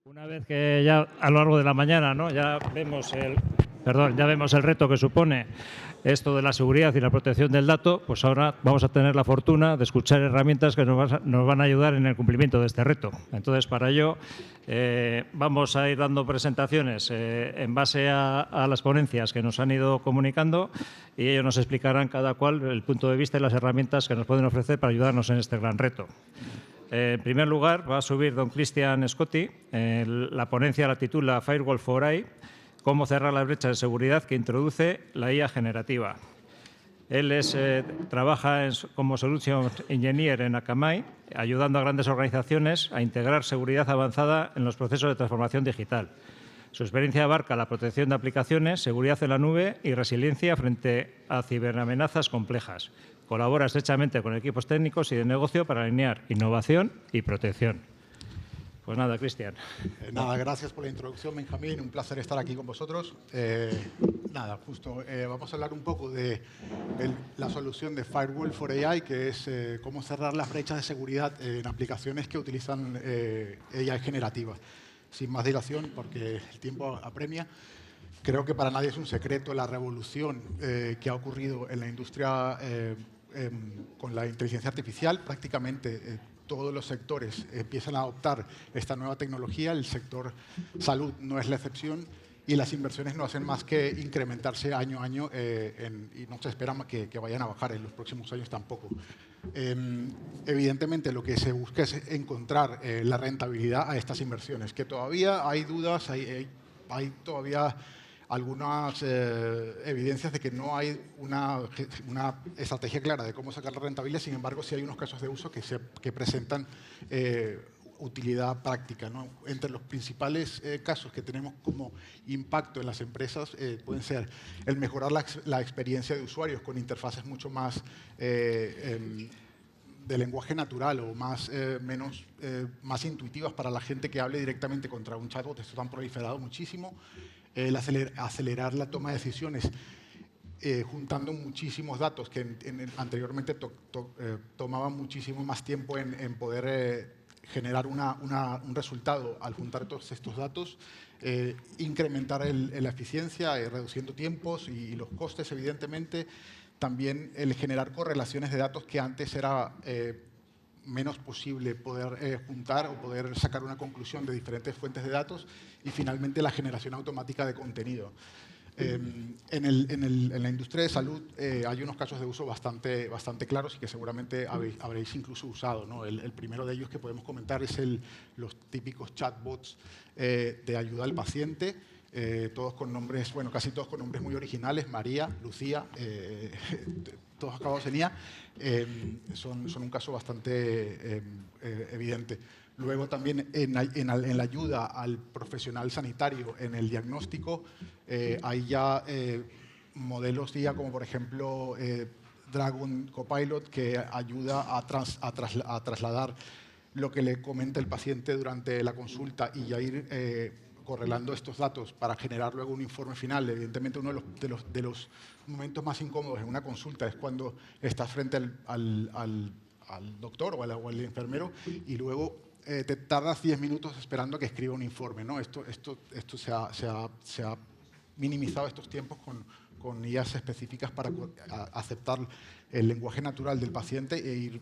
Una vez que ya a lo largo de la mañana, ¿no?, ya vemos el reto que supone esto de la seguridad y la protección del dato, pues ahora vamos a tener la fortuna de escuchar herramientas que nos van a ayudar en el cumplimiento de este reto. Entonces, para ello, vamos a ir dando presentaciones en base a las ponencias que nos han ido comunicando, y ellos nos explicarán cada cual el punto de vista y las herramientas que nos pueden ofrecer para ayudarnos en este gran reto. En primer lugar, va a subir don Cristian Scotti. La ponencia la titula Firewall for AI, cómo cerrar las brechas de seguridad que introduce la IA generativa. Él trabaja como Solution Engineer en Akamai, ayudando a grandes organizaciones a integrar seguridad avanzada en los procesos de transformación digital. Su experiencia abarca la protección de aplicaciones, seguridad en la nube y resiliencia frente a ciberamenazas complejas. Colabora estrechamente con equipos técnicos y de negocio para alinear innovación y protección. Pues nada, Cristian. Nada, gracias por la introducción, Benjamín. Un placer estar aquí con vosotros. Vamos a hablar un poco de la solución de Firewall for AI, que es cómo cerrar las brechas de seguridad en aplicaciones que utilizan AI generativa. Sin más dilación, porque el tiempo apremia, creo que para nadie es un secreto la revolución que ha ocurrido en la industria con la inteligencia artificial. Prácticamente todos los sectores empiezan a adoptar esta nueva tecnología. El sector salud no es la excepción y las inversiones no hacen más que incrementarse año a año y no se espera que vayan a bajar en los próximos años tampoco. Evidentemente, lo que se busca es encontrar la rentabilidad a estas inversiones, que todavía hay dudas, hay todavía algunas evidencias de que no hay una estrategia clara de cómo sacar la rentabilidad. Sin embargo, sí hay unos casos de uso que presentan utilidad práctica, ¿no? Entre los principales casos que tenemos como impacto en las empresas pueden ser el mejorar la experiencia de usuarios con interfaces mucho más de lenguaje natural o más intuitivas para la gente que hable directamente contra un chatbot. Esto han proliferado muchísimo. El acelerar la toma de decisiones juntando muchísimos datos que anteriormente tomaban muchísimo más tiempo en poder generar un resultado al juntar todos estos datos, incrementar la eficiencia, reduciendo tiempos y los costes, evidentemente. También el generar correlaciones de datos que antes era menos posible poder juntar o poder sacar una conclusión de diferentes fuentes de datos, y finalmente la generación automática de contenido. En la industria de salud hay unos casos de uso bastante claros y que seguramente habréis incluso usado, ¿no? El primero de ellos que podemos comentar es los típicos chatbots de ayuda al paciente, todos con nombres, bueno, casi todos con nombres muy originales: María, Lucía, todos acabados en IA. Son un caso bastante evidente. Luego también en la ayuda al profesional sanitario en el diagnóstico, hay ya modelos de IA como por ejemplo Dragon Copilot, que ayuda a trasladar lo que le comenta el paciente durante la consulta y ya ir correlando estos datos para generar luego un informe final. Evidentemente, uno de los momentos más incómodos en una consulta es cuando estás frente al doctor o al enfermero y luego te tardas 10 minutos esperando a que escriba un informe, ¿no? Esto se ha minimizado estos tiempos con IAs específicas para aceptar el lenguaje natural del paciente e ir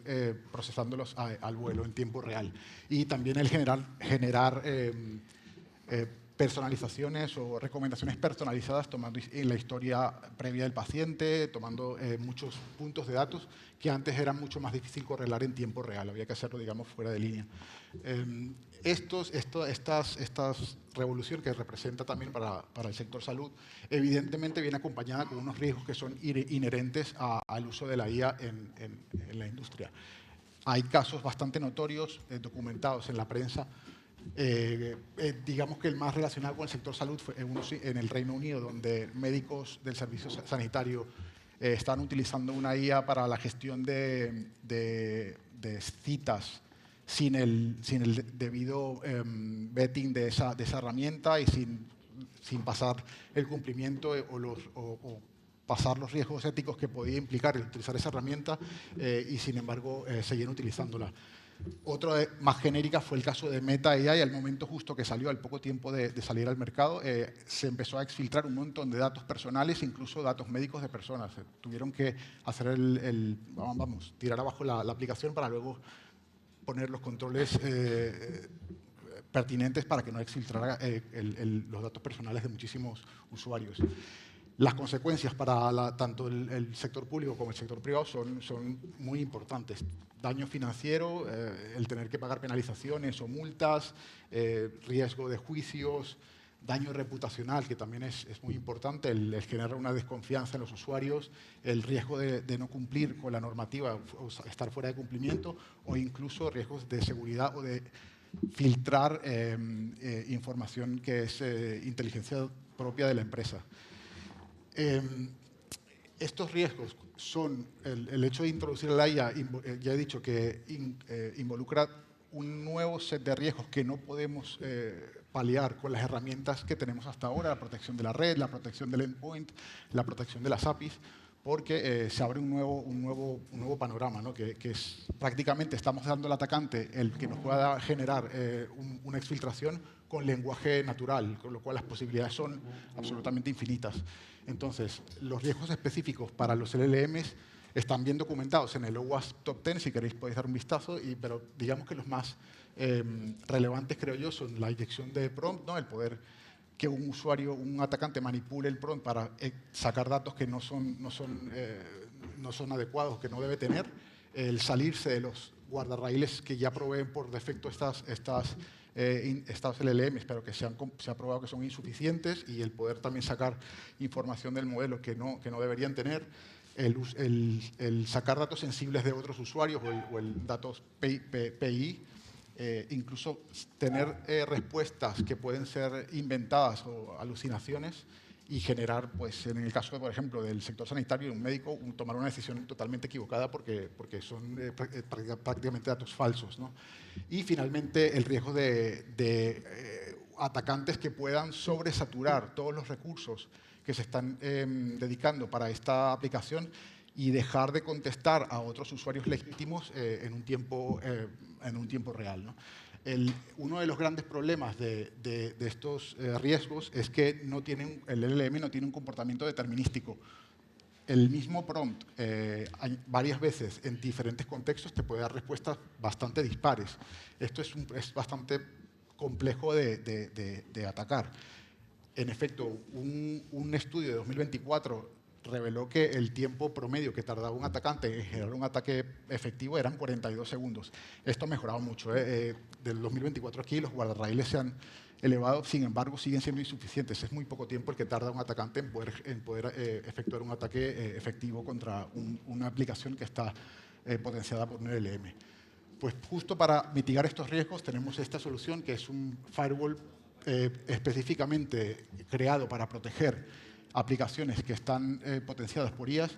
procesándolos al vuelo en tiempo real. Y también el generar personalizaciones o recomendaciones personalizadas tomando en la historia previa del paciente, tomando muchos puntos de datos que antes era mucho más difícil correlar en tiempo real, había que hacerlo, digamos, fuera de línea. Esta revolución que representa también para el sector salud, evidentemente viene acompañada con unos riesgos que son inherentes al uso de la IA en la industria. Hay casos bastante notorios, documentados en la prensa. Digamos que el más relacionado con el sector salud fue uno en el Reino Unido, donde médicos del servicio sanitario están utilizando una IA para la gestión de citas sin el debido vetting de esa herramienta y sin pasar el cumplimiento o pasar los riesgos éticos que podía implicar el utilizar esa herramienta y sin embargo seguir utilizándola. Otro más genérica fue el caso de Meta AI. Al momento justo que salió, al poco tiempo de salir al mercado, se empezó a exfiltrar un montón de datos personales, incluso datos médicos de personas. Tuvieron que hacer tirar abajo la aplicación para luego poner los controles pertinentes para que no exfiltrara los datos personales de muchísimos usuarios. Las consecuencias para tanto el sector público como el sector privado son muy importantes. Daño financiero, el tener que pagar penalizaciones o multas, riesgo de juicios, daño reputacional, que también es muy importante, el generar una desconfianza en los usuarios, el riesgo de no cumplir con la normativa o estar fuera de cumplimiento, o incluso riesgos de seguridad o de filtrar información que es inteligencia propia de la empresa. Estos riesgos son el hecho de introducir la IA, ya he dicho que involucra un nuevo set de riesgos que no podemos paliar con las herramientas que tenemos hasta ahora, la protección de la red, la protección del endpoint, la protección de las APIs, porque se abre un nuevo panorama, ¿no? que es prácticamente estamos dando al atacante el que nos pueda generar una exfiltración con lenguaje natural, con lo cual las posibilidades son absolutamente infinitas. Entonces, los riesgos específicos para los LLMs están bien documentados en el OWASP Top 10, si queréis podéis dar un vistazo, pero digamos que los más relevantes, creo yo, son la inyección de prompt, ¿no? El poder que un usuario, un atacante manipule el prompt para sacar datos que no son adecuados, que no debe tener, el salirse de los guardarraíles que ya proveen por defecto estas LLMs, pero que se ha probado que son insuficientes, y el poder también sacar información del modelo que no deberían tener, el sacar datos sensibles de otros usuarios o el datos PI, incluso tener respuestas que pueden ser inventadas o alucinaciones y generar, pues, en el caso, por ejemplo, del sector sanitario, un médico tomar una decisión totalmente equivocada porque son prácticamente datos falsos, ¿no? Y finalmente el riesgo de atacantes que puedan sobresaturar todos los recursos que se están dedicando para esta aplicación y dejar de contestar a otros usuarios legítimos en un tiempo real, ¿no? Uno de los grandes problemas de estos riesgos es que el LLM no tiene un comportamiento determinístico. El mismo prompt, varias veces en diferentes contextos, te puede dar respuestas bastante dispares. Esto es bastante complejo de atacar. En efecto, un estudio de 2024 reveló que el tiempo promedio que tardaba un atacante en generar un ataque efectivo eran 42 segundos. Esto ha mejorado mucho. Del 2024 aquí los guardarraíles se han elevado, sin embargo siguen siendo insuficientes. Es muy poco tiempo el que tarda un atacante en poder efectuar un ataque efectivo contra una aplicación que está potenciada por un LLM. Pues justo para mitigar estos riesgos tenemos esta solución, que es un firewall específicamente creado para proteger aplicaciones que están potenciadas por IAs.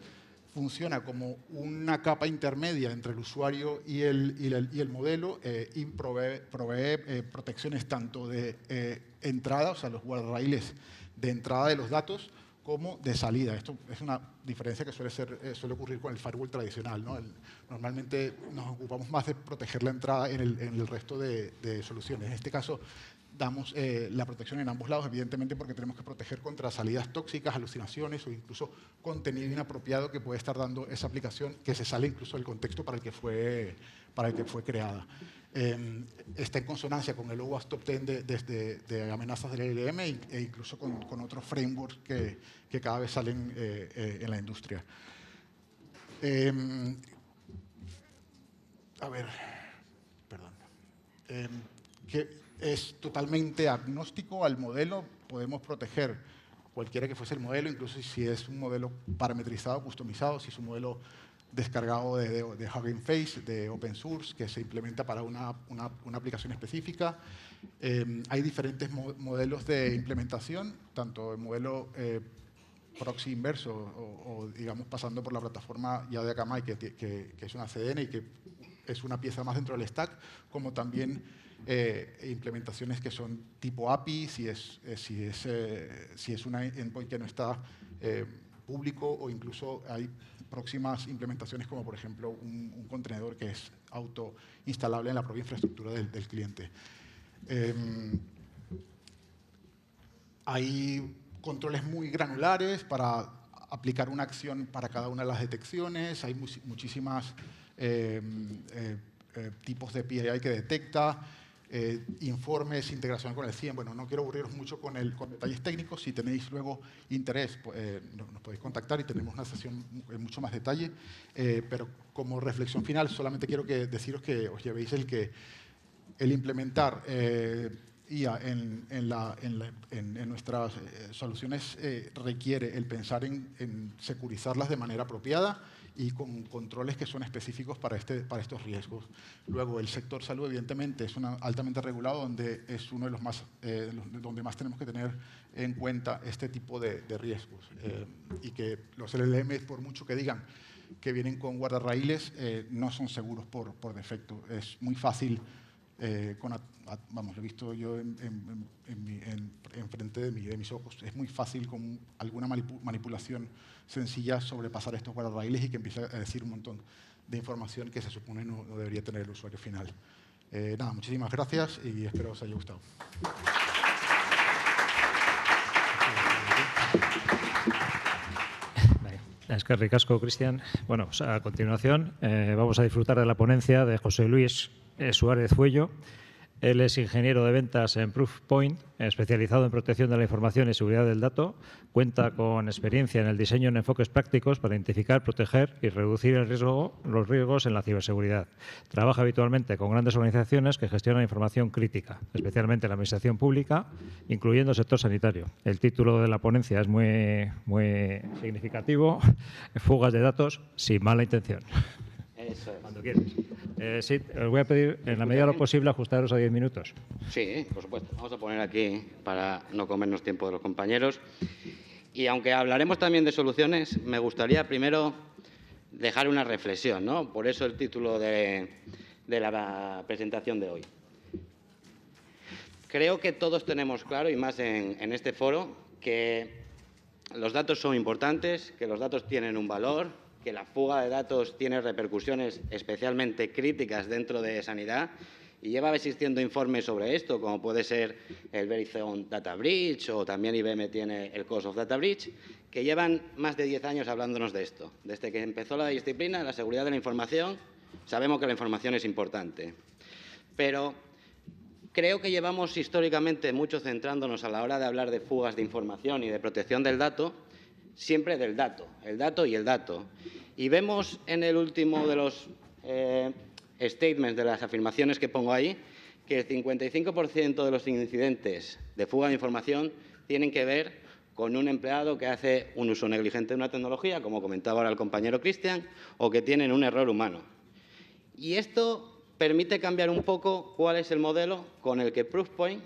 Funciona como una capa intermedia entre el usuario y el modelo, y provee protecciones tanto de entrada, o sea, los guardarraíles de entrada de los datos, como de salida. Esto es una diferencia que suele ocurrir con el firewall tradicional, ¿no? Normalmente nos ocupamos más de proteger la entrada en el resto de soluciones. En este caso, damos la protección en ambos lados, evidentemente porque tenemos que proteger contra salidas tóxicas, alucinaciones o incluso contenido inapropiado que puede estar dando esa aplicación, que se sale incluso del contexto para el que fue creada. Está en consonancia con el OWASP Top 10 de amenazas del LLM e incluso con otros frameworks que cada vez salen en la industria. Que es totalmente agnóstico al modelo. Podemos proteger cualquiera que fuese el modelo, incluso si es un modelo parametrizado, customizado, si es un modelo descargado de Hugging Face, de open source, que se implementa para una aplicación específica. Hay diferentes modelos de implementación, tanto el modelo proxy inverso o digamos pasando por la plataforma ya de Akamai, que es una CDN y que es una pieza más dentro del stack, como también implementaciones que son tipo API, si es una endpoint que no está público, o incluso hay próximas implementaciones como, por ejemplo, un contenedor que es autoinstalable en la propia infraestructura del cliente. Hay controles muy granulares para aplicar una acción para cada una de las detecciones. Hay muchísimas tipos de PII que detecta, informes, integración con el CIEM. Bueno, no quiero aburriros mucho con detalles técnicos. Si tenéis luego interés, nos podéis contactar y tenemos una sesión en mucho más detalle. Pero como reflexión final, solamente quiero deciros que os llevéis el implementar IA en nuestras soluciones requiere el pensar en securizarlas de manera apropiada y con controles que son específicos para estos riesgos. Luego, el sector salud, evidentemente, es altamente regulado, donde es uno de los más, donde más tenemos que tener en cuenta este tipo de riesgos. Y que los LLM, por mucho que digan que vienen con guardarraíles, no son seguros por defecto. Es muy fácil, vamos, lo he visto yo enfrente de mis ojos, es muy fácil con alguna manipulación sencilla sobrepasar estos guardarraíles y que empiece a decir un montón de información que se supone no debería tener el usuario final. Nada, muchísimas gracias y espero os haya gustado. Es que ricasco, Cristian. Bueno, pues a continuación vamos a disfrutar de la ponencia de José Luis Suárez Fuello. Él es ingeniero de ventas en Proofpoint, especializado en protección de la información y seguridad del dato. Cuenta con experiencia en el diseño en enfoques prácticos para identificar, proteger y reducir los riesgos en la ciberseguridad. Trabaja habitualmente con grandes organizaciones que gestionan información crítica, especialmente en la administración pública, incluyendo el sector sanitario. El título de la ponencia es muy significativo: fugas de datos sin mala intención. Eso es. Cuando quieras. Sí, os voy a pedir, en la medida de lo posible, ajustaros a 10 minutos. Sí, por supuesto. Vamos a poner aquí para no comernos tiempo de los compañeros. Y aunque hablaremos también de soluciones, me gustaría primero dejar una reflexión, ¿no? Por eso el título de la presentación de hoy. Creo que todos tenemos claro, y más en este foro, que los datos son importantes, que los datos tienen un valor, que la fuga de datos tiene repercusiones especialmente críticas dentro de sanidad, y lleva existiendo informes sobre esto, como puede ser el Verizon Data Breach, o también IBM tiene el Cost of Data Breach, que llevan más de 10 años hablándonos de esto. Desde que empezó la disciplina, la seguridad de la información, sabemos que la información es importante. Pero creo que llevamos históricamente mucho centrándonos a la hora de hablar de fugas de información y de protección del dato, siempre del dato, el dato y el dato. Y vemos en el último de los statements, de las afirmaciones que pongo ahí, que el 55% de los incidentes de fuga de información tienen que ver con un empleado que hace un uso negligente de una tecnología, como comentaba ahora el compañero Cristian, o que tienen un error humano. Y esto permite cambiar un poco cuál es el modelo con el que Proofpoint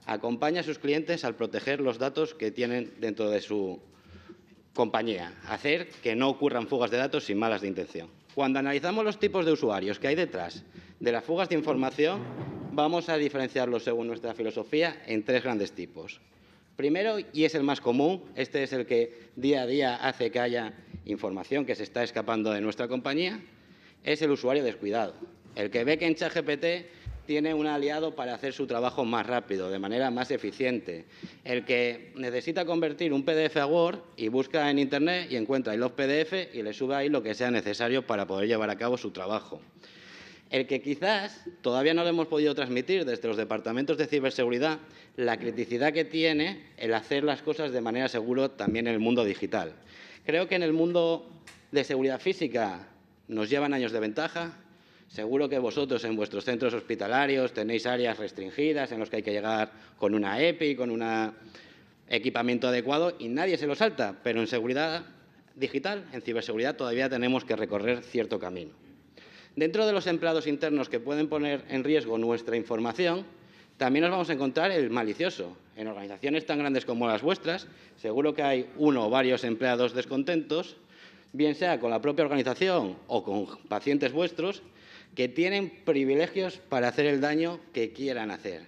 acompaña a sus clientes al proteger los datos que tienen dentro de su compañía, hacer que no ocurran fugas de datos sin malas de intención. Cuando analizamos los tipos de usuarios que hay detrás de las fugas de información, vamos a diferenciarlos según nuestra filosofía en 3 grandes tipos. Primero, y es el más común, este es el que día a día hace que haya información que se está escapando de nuestra compañía, es el usuario descuidado, el que ve que en ChatGPT tiene un aliado para hacer su trabajo más rápido, de manera más eficiente. El que necesita convertir un PDF a Word y busca en Internet y encuentra ahí los PDF y le sube ahí lo que sea necesario para poder llevar a cabo su trabajo. El que quizás todavía no le hemos podido transmitir desde los departamentos de ciberseguridad la criticidad que tiene el hacer las cosas de manera segura también en el mundo digital. Creo que en el mundo de seguridad física nos llevan años de ventaja. Seguro que vosotros en vuestros centros hospitalarios tenéis áreas restringidas en las que hay que llegar con una EPI, con un equipamiento adecuado y nadie se lo salta, pero en seguridad digital, en ciberseguridad, todavía tenemos que recorrer cierto camino. Dentro de los empleados internos que pueden poner en riesgo nuestra información, también nos vamos a encontrar el malicioso. En organizaciones tan grandes como las vuestras, seguro que hay uno o varios empleados descontentos, bien sea con la propia organización o con pacientes vuestros, que tienen privilegios para hacer el daño que quieran hacer.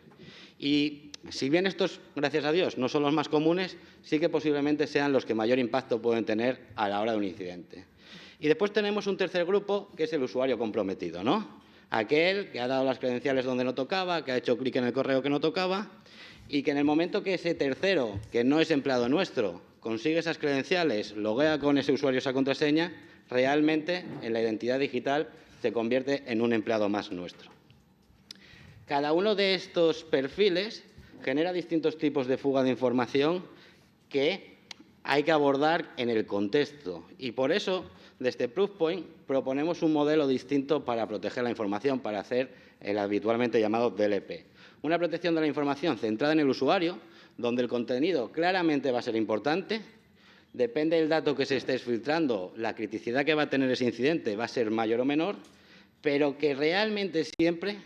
Y Si bien estos, gracias a Dios, no son los más comunes, sí que posiblemente sean los que mayor impacto pueden tener a la hora de un incidente. Y después tenemos un tercer grupo, que es el usuario comprometido, ¿no? Aquel que ha dado las credenciales donde no tocaba, que ha hecho clic en el correo que no tocaba, y que en el momento que ese tercero, que no es empleado nuestro, consigue esas credenciales, loguea con ese usuario esa contraseña, realmente en la identidad digital se convierte en un empleado más nuestro. Cada uno de estos perfiles genera distintos tipos de fuga de información que hay que abordar en el contexto. Y por eso, desde Proofpoint, proponemos un modelo distinto para proteger la información, para hacer el habitualmente llamado DLP. Una protección de la información centrada en el usuario, donde el contenido claramente va a ser importante. Depende del dato que se esté filtrando, la criticidad que va a tener ese incidente va a ser mayor o menor, pero que realmente siempre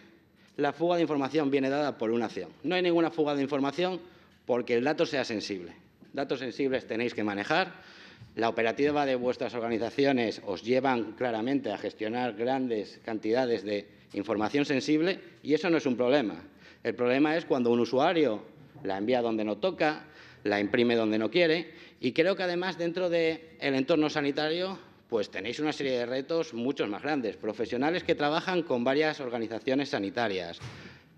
la fuga de información viene dada por una acción. No hay ninguna fuga de información porque el dato sea sensible. Datos sensibles tenéis que manejar. La operativa de vuestras organizaciones os llevan claramente a gestionar grandes cantidades de información sensible y eso no es un problema. El problema es cuando un usuario la envía donde no toca, la imprime donde no quiere y creo que además dentro del entorno sanitario pues tenéis una serie de retos muchos más grandes. Profesionales que trabajan con varias organizaciones sanitarias,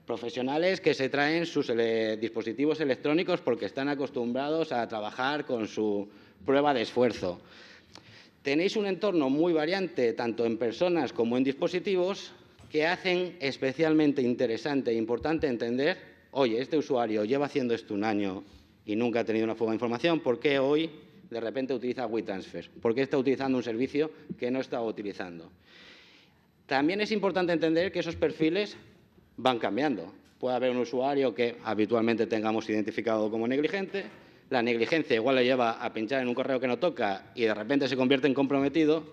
profesionales que se traen sus dispositivos electrónicos porque están acostumbrados a trabajar con su prueba de esfuerzo. Tenéis un entorno muy variante, tanto en personas como en dispositivos, que hacen especialmente interesante e importante entender, oye, este usuario lleva haciendo esto un año y nunca ha tenido una fuga de información, ¿por qué hoy de repente utiliza WeTransfer? ¿Por qué está utilizando un servicio que no estaba utilizando? También es importante entender que esos perfiles van cambiando. Puede haber un usuario que habitualmente tengamos identificado como negligente, la negligencia igual le lleva a pinchar en un correo que no toca y de repente se convierte en comprometido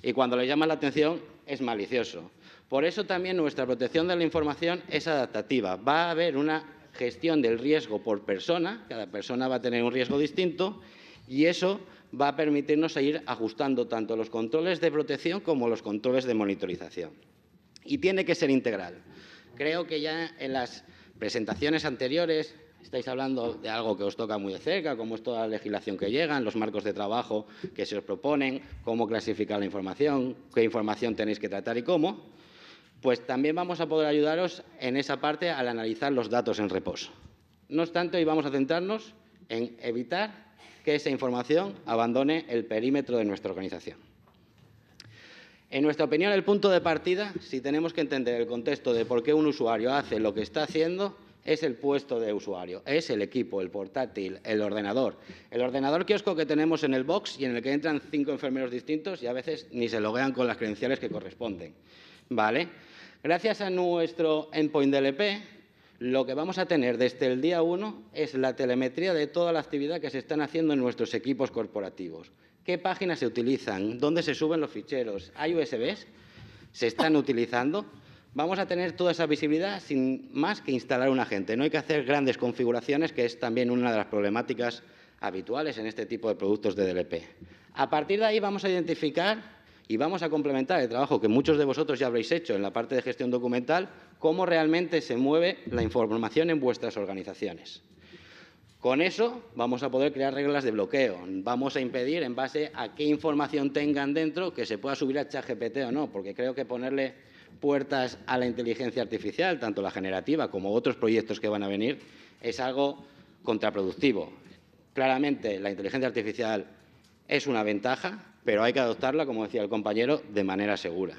y cuando le llama la atención es malicioso. Por eso también nuestra protección de la información es adaptativa. Va a haber una gestión del riesgo por persona, cada persona va a tener un riesgo distinto y eso va a permitirnos ir ajustando tanto los controles de protección como los controles de monitorización. Y tiene que ser integral. Creo que ya en las presentaciones anteriores estáis hablando de algo que os toca muy de cerca, como es toda la legislación que llega, los marcos de trabajo que se os proponen, cómo clasificar la información, qué información tenéis que tratar y cómo. Pues también vamos a poder ayudaros en esa parte al analizar los datos en reposo. No obstante, hoy vamos a centrarnos en evitar que esa información abandone el perímetro de nuestra organización. En nuestra opinión, el punto de partida, si tenemos que entender el contexto de por qué un usuario hace lo que está haciendo, es el puesto de usuario, es el equipo, el portátil, el ordenador. El ordenador kiosco que tenemos en el box y en el que entran 5 enfermeros distintos y a veces ni se loguean con las credenciales que corresponden. ¿Vale? Gracias a nuestro Endpoint DLP, lo que vamos a tener desde el día 1 es la telemetría de toda la actividad que se están haciendo en nuestros equipos corporativos. ¿Qué páginas se utilizan? ¿Dónde se suben los ficheros? ¿Hay USBs? ¿Se están utilizando? Vamos a tener toda esa visibilidad sin más que instalar un agente. No hay que hacer grandes configuraciones, que es también una de las problemáticas habituales en este tipo de productos de DLP. A partir de ahí vamos a identificar y vamos a complementar el trabajo que muchos de vosotros ya habréis hecho en la parte de gestión documental, cómo realmente se mueve la información en vuestras organizaciones. Con eso vamos a poder crear reglas de bloqueo. Vamos a impedir, en base a qué información tengan dentro, que se pueda subir a ChatGPT o no, porque creo que ponerle puertas a la inteligencia artificial, tanto la generativa como otros proyectos que van a venir, es algo contraproductivo. Claramente, la inteligencia artificial es una ventaja, pero hay que adoptarla, como decía el compañero, de manera segura.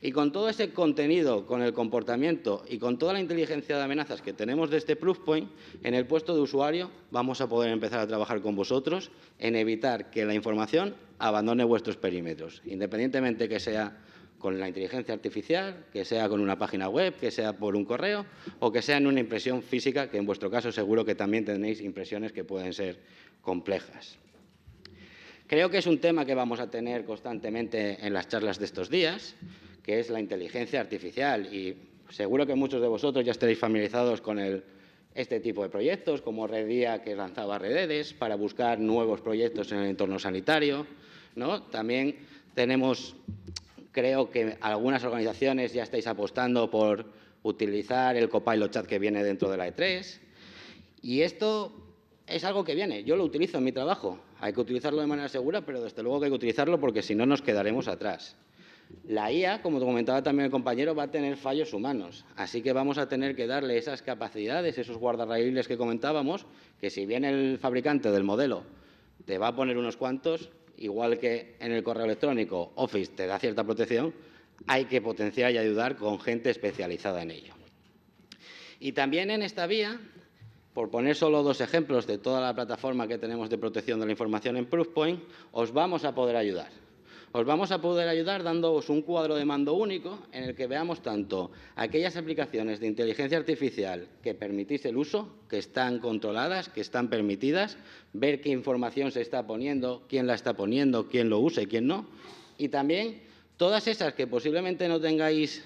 Y con todo ese contenido, con el comportamiento y con toda la inteligencia de amenazas que tenemos de este Proofpoint, en el puesto de usuario vamos a poder empezar a trabajar con vosotros en evitar que la información abandone vuestros perímetros, independientemente que sea con la inteligencia artificial, que sea con una página web, que sea por un correo o que sea en una impresión física, que en vuestro caso seguro que también tenéis impresiones que pueden ser complejas. Creo que es un tema que vamos a tener constantemente en las charlas de estos días, que es la inteligencia artificial. Y seguro que muchos de vosotros ya estaréis familiarizados con este tipo de proyectos, como RedIA, que lanzaba Rededes, para buscar nuevos proyectos en el entorno sanitario, ¿no? También tenemos, creo que algunas organizaciones ya estáis apostando por utilizar el Copilot Chat que viene dentro de la E3. Y esto es algo que viene. Yo lo utilizo en mi trabajo. Hay que utilizarlo de manera segura, pero desde luego que hay que utilizarlo porque si no nos quedaremos atrás. La IA, como comentaba también el compañero, va a tener fallos humanos. Así que vamos a tener que darle esas capacidades, esos guardarraíles que comentábamos, que si bien el fabricante del modelo te va a poner unos cuantos, igual que en el correo electrónico Office te da cierta protección, hay que potenciar y ayudar con gente especializada en ello. Y también en esta vía, por poner solo 2 ejemplos de toda la plataforma que tenemos de protección de la información en Proofpoint, os vamos a poder ayudar. Os vamos a poder ayudar dándoos un cuadro de mando único en el que veamos tanto aquellas aplicaciones de inteligencia artificial que permitís el uso, que están controladas, que están permitidas, ver qué información se está poniendo, quién la está poniendo, quién lo usa y quién no. Y también todas esas que posiblemente no tengáis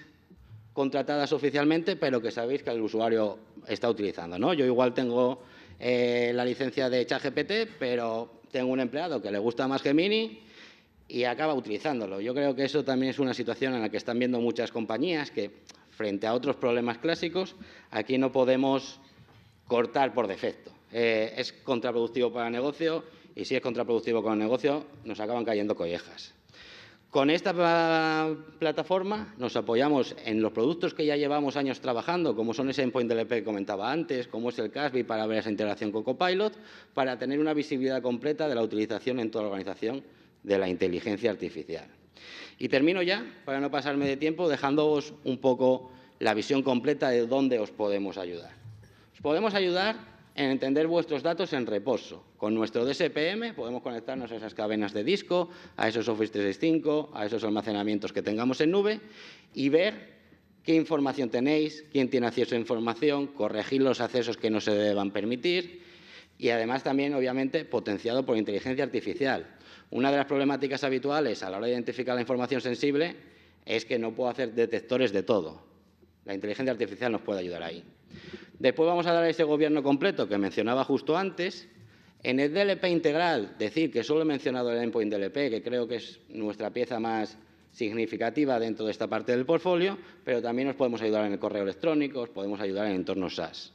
contratadas oficialmente, pero que sabéis que el usuario está utilizando, ¿no? Yo igual tengo la licencia de ChatGPT, pero tengo un empleado que le gusta más Gemini y acaba utilizándolo. Yo creo que eso también es una situación en la que están viendo muchas compañías que, frente a otros problemas clásicos, aquí no podemos cortar por defecto. Es contraproductivo para el negocio y si es contraproductivo con el negocio, nos acaban cayendo collejas. Con esta plataforma nos apoyamos en los productos que ya llevamos años trabajando, como son ese Endpoint DLP que comentaba antes, como es el Casby para ver esa integración con Copilot, para tener una visibilidad completa de la utilización en toda la organización de la inteligencia artificial. Y termino ya, para no pasarme de tiempo, dejándoos un poco la visión completa de dónde os podemos ayudar. Os podemos ayudar en entender vuestros datos en reposo. Con nuestro DSPM podemos conectarnos a esas cadenas de disco, a esos Office 365, a esos almacenamientos que tengamos en nube y ver qué información tenéis, quién tiene acceso a información, corregir los accesos que no se deban permitir y, además, también, obviamente, potenciado por inteligencia artificial. Una de las problemáticas habituales a la hora de identificar la información sensible es que no puedo hacer detectores de todo. La inteligencia artificial nos puede ayudar ahí. Después vamos a dar ese gobierno completo que mencionaba justo antes. En el DLP integral, decir que solo he mencionado el Endpoint DLP, que creo que es nuestra pieza más significativa dentro de esta parte del portfolio, pero también os podemos ayudar en el correo electrónico, os podemos ayudar en entornos SaaS.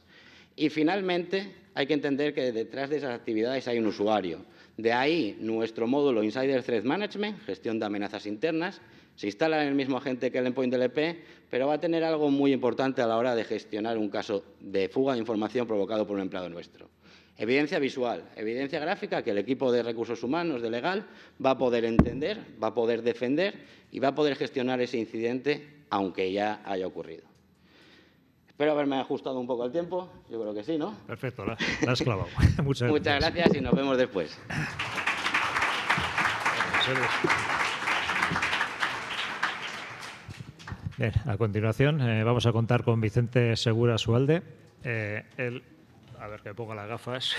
Y, finalmente, hay que entender que detrás de esas actividades hay un usuario. De ahí nuestro módulo Insider Threat Management, gestión de amenazas internas. Se instala en el mismo agente que el Endpoint DLP, pero va a tener algo muy importante a la hora de gestionar un caso de fuga de información provocado por un empleado nuestro. Evidencia visual, evidencia gráfica que el equipo de recursos humanos, de legal, va a poder entender, va a poder defender y va a poder gestionar ese incidente aunque ya haya ocurrido. Espero haberme ajustado un poco al tiempo. Yo creo que sí, ¿no? Perfecto, la has clavado. Muchas gracias y nos vemos después. Bien, a continuación vamos a contar con Vicente Segura Sualde. Él, a ver que ponga las gafas.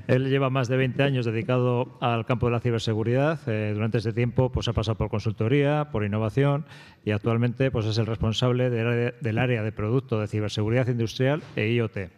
Él lleva más de 20 años dedicado al campo de la ciberseguridad. Durante este tiempo pues, ha pasado por consultoría, por innovación y actualmente pues, es el responsable del área de producto de ciberseguridad industrial e IoT.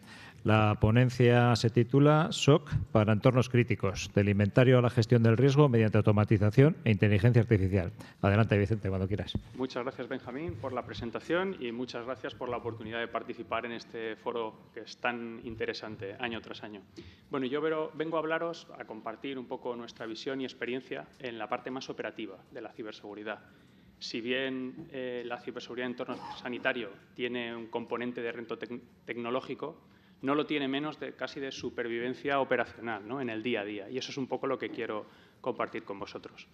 La ponencia se titula SOC para entornos críticos, del inventario a la gestión del riesgo mediante automatización e inteligencia artificial. Adelante, Vicente, cuando quieras. Muchas gracias, Benjamín, por la presentación y muchas gracias por la oportunidad de participar en este foro que es tan interesante año tras año. Bueno, yo vengo a hablaros, a compartir un poco nuestra visión y experiencia en la parte más operativa de la ciberseguridad. Si bien la ciberseguridad en entorno sanitario tiene un componente de reto tecnológico, no lo tiene menos casi de supervivencia operacional, ¿no? En el día a día. Y eso es un poco lo que quiero compartir con vosotros.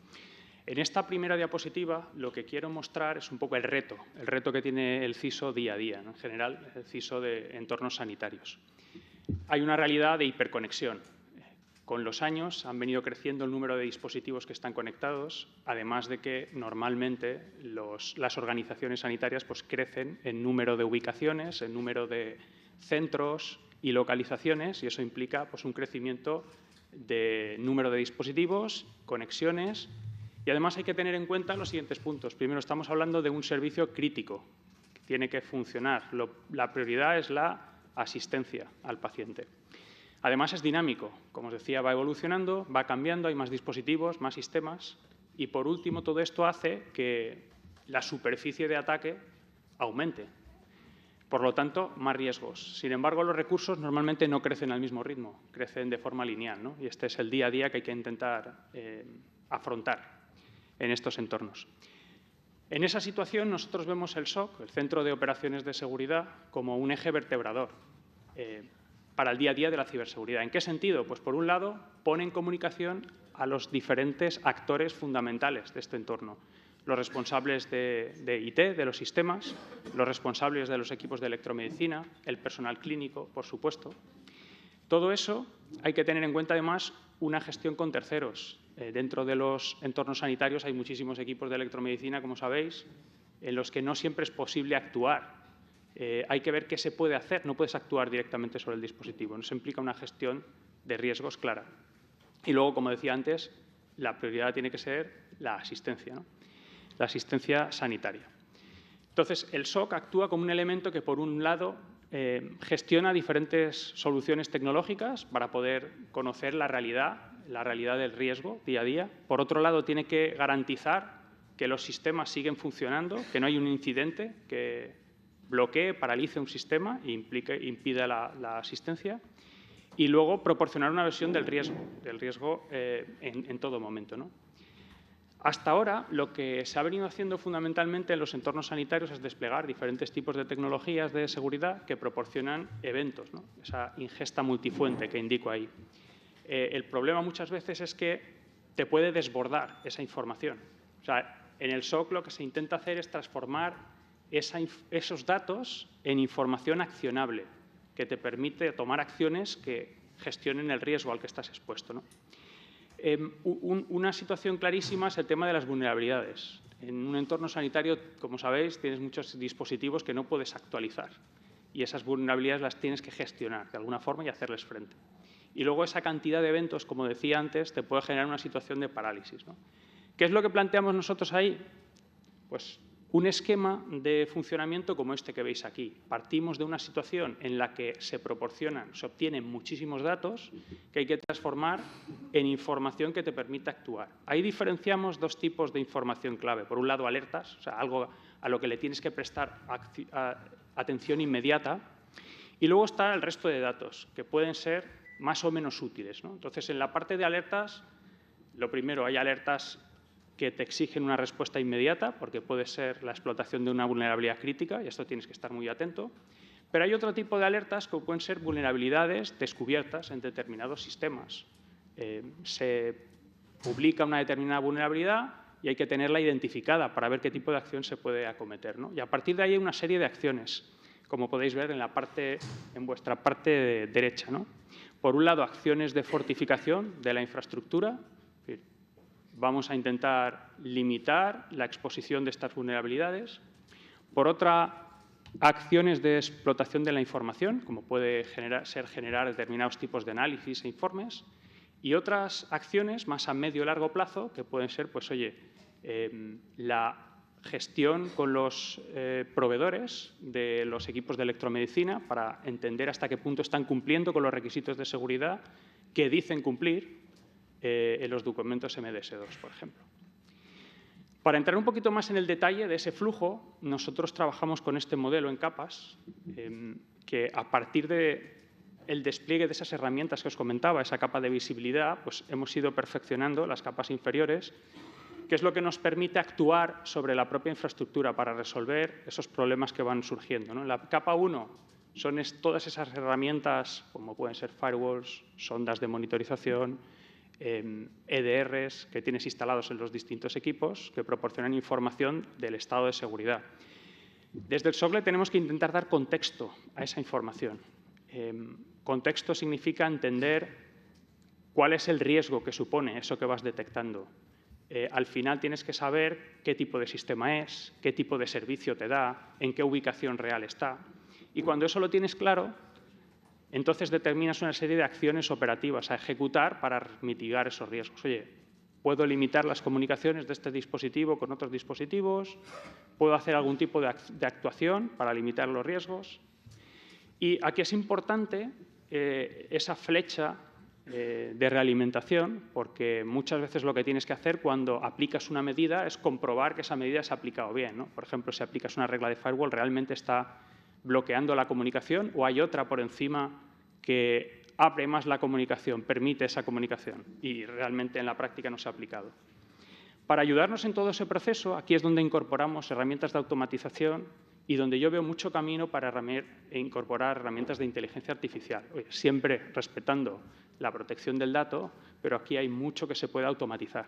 En esta primera diapositiva lo que quiero mostrar es un poco el reto que tiene el CISO día a día, ¿no? En general, el CISO de entornos sanitarios. Hay una realidad de hiperconexión. Con los años han venido creciendo el número de dispositivos que están conectados, además de que normalmente las organizaciones sanitarias pues, crecen en número de ubicaciones, en número de centros y localizaciones, y eso implica pues, un crecimiento de número de dispositivos, conexiones, y además hay que tener en cuenta los siguientes puntos. Primero, estamos hablando de un servicio crítico, que tiene que funcionar. La prioridad es la asistencia al paciente. Además, es dinámico. Como os decía, va evolucionando, va cambiando, hay más dispositivos, más sistemas, y por último, todo esto hace que la superficie de ataque aumente. Por lo tanto, más riesgos. Sin embargo, los recursos normalmente no crecen al mismo ritmo, crecen de forma lineal, ¿no? Y este es el día a día que hay que intentar afrontar en estos entornos. En esa situación, nosotros vemos el SOC, el Centro de Operaciones de Seguridad, como un eje vertebrador para el día a día de la ciberseguridad. ¿En qué sentido? Pues, por un lado, pone en comunicación a los diferentes actores fundamentales de este entorno. Los responsables de IT, de los sistemas, los responsables de los equipos de electromedicina, el personal clínico, por supuesto. Todo eso hay que tener en cuenta, además, una gestión con terceros. Dentro de los entornos sanitarios hay muchísimos equipos de electromedicina, como sabéis, en los que no siempre es posible actuar. Hay que ver qué se puede hacer. No puedes actuar directamente sobre el dispositivo. Eso implica una gestión de riesgos clara. Y luego, como decía antes, la prioridad tiene que ser la asistencia, ¿no? La asistencia sanitaria. Entonces, el SOC actúa como un elemento que, por un lado, gestiona diferentes soluciones tecnológicas para poder conocer la realidad del riesgo día a día. Por otro lado, tiene que garantizar que los sistemas siguen funcionando, que no hay un incidente que bloquee, paralice un sistema e impida la asistencia. Y luego, proporcionar una versión del riesgo en todo momento, ¿no? Hasta ahora, lo que se ha venido haciendo fundamentalmente en los entornos sanitarios es desplegar diferentes tipos de tecnologías de seguridad que proporcionan eventos, ¿no? Esa ingesta multifuente que indico ahí. El problema muchas veces es que te puede desbordar esa información. O sea, en el SOC lo que se intenta hacer es transformar esos datos en información accionable que te permite tomar acciones que gestionen el riesgo al que estás expuesto, ¿no? Una situación clarísima es el tema de las vulnerabilidades. En un entorno sanitario, como sabéis, tienes muchos dispositivos que no puedes actualizar y esas vulnerabilidades las tienes que gestionar de alguna forma y hacerles frente. Y luego esa cantidad de eventos, como decía antes, te puede generar una situación de parálisis, ¿no? ¿Qué es lo que planteamos nosotros ahí? Pues un esquema de funcionamiento como este que veis aquí. Partimos de una situación en la que se obtienen muchísimos datos que hay que transformar en información que te permita actuar. Ahí diferenciamos dos tipos de información clave. Por un lado, alertas, o sea, algo a lo que le tienes que prestar atención inmediata. Y luego está el resto de datos, que pueden ser más o menos útiles, ¿no? Entonces, en la parte de alertas, lo primero, hay alertas que te exigen una respuesta inmediata, porque puede ser la explotación de una vulnerabilidad crítica, y esto tienes que estar muy atento. Pero hay otro tipo de alertas que pueden ser vulnerabilidades descubiertas en determinados sistemas. Se publica una determinada vulnerabilidad y hay que tenerla identificada para ver qué tipo de acción se puede acometer, ¿no? Y a partir de ahí hay una serie de acciones, como podéis ver en vuestra parte derecha, ¿no? Por un lado, acciones de fortificación de la infraestructura. Vamos a intentar limitar la exposición de estas vulnerabilidades. Por otra, acciones de explotación de la información, como puede generar determinados tipos de análisis e informes. Y otras acciones más a medio y largo plazo, que pueden ser, pues, la gestión con los proveedores de los equipos de electromedicina para entender hasta qué punto están cumpliendo con los requisitos de seguridad que dicen cumplir en los documentos MDS2, por ejemplo. Para entrar un poquito más en el detalle de ese flujo, nosotros trabajamos con este modelo en capas, que a partir del despliegue de esas herramientas que os comentaba, esa capa de visibilidad, pues hemos ido perfeccionando las capas inferiores, que es lo que nos permite actuar sobre la propia infraestructura para resolver esos problemas que van surgiendo, ¿no? En la capa 1 son todas esas herramientas, como pueden ser firewalls, sondas de monitorización, EDRs que tienes instalados en los distintos equipos que proporcionan información del estado de seguridad. Desde el SOC le tenemos que intentar dar contexto a esa información. Contexto significa entender cuál es el riesgo que supone eso que vas detectando. Al final tienes que saber qué tipo de sistema es, qué tipo de servicio te da, en qué ubicación real está. Y cuando eso lo tienes claro, entonces determinas una serie de acciones operativas a ejecutar para mitigar esos riesgos. Oye, ¿puedo limitar las comunicaciones de este dispositivo con otros dispositivos? ¿Puedo hacer algún tipo de actuación para limitar los riesgos? Y aquí es importante esa flecha de realimentación, porque muchas veces lo que tienes que hacer cuando aplicas una medida es comprobar que esa medida se ha aplicado bien, ¿no? Por ejemplo, si aplicas una regla de firewall, realmente está bloqueando la comunicación, o hay otra por encima que abre más la comunicación, permite esa comunicación y realmente en la práctica no se ha aplicado. Para ayudarnos en todo ese proceso, aquí es donde incorporamos herramientas de automatización y donde yo veo mucho camino para incorporar herramientas de inteligencia artificial. Oye, siempre respetando la protección del dato, pero aquí hay mucho que se puede automatizar.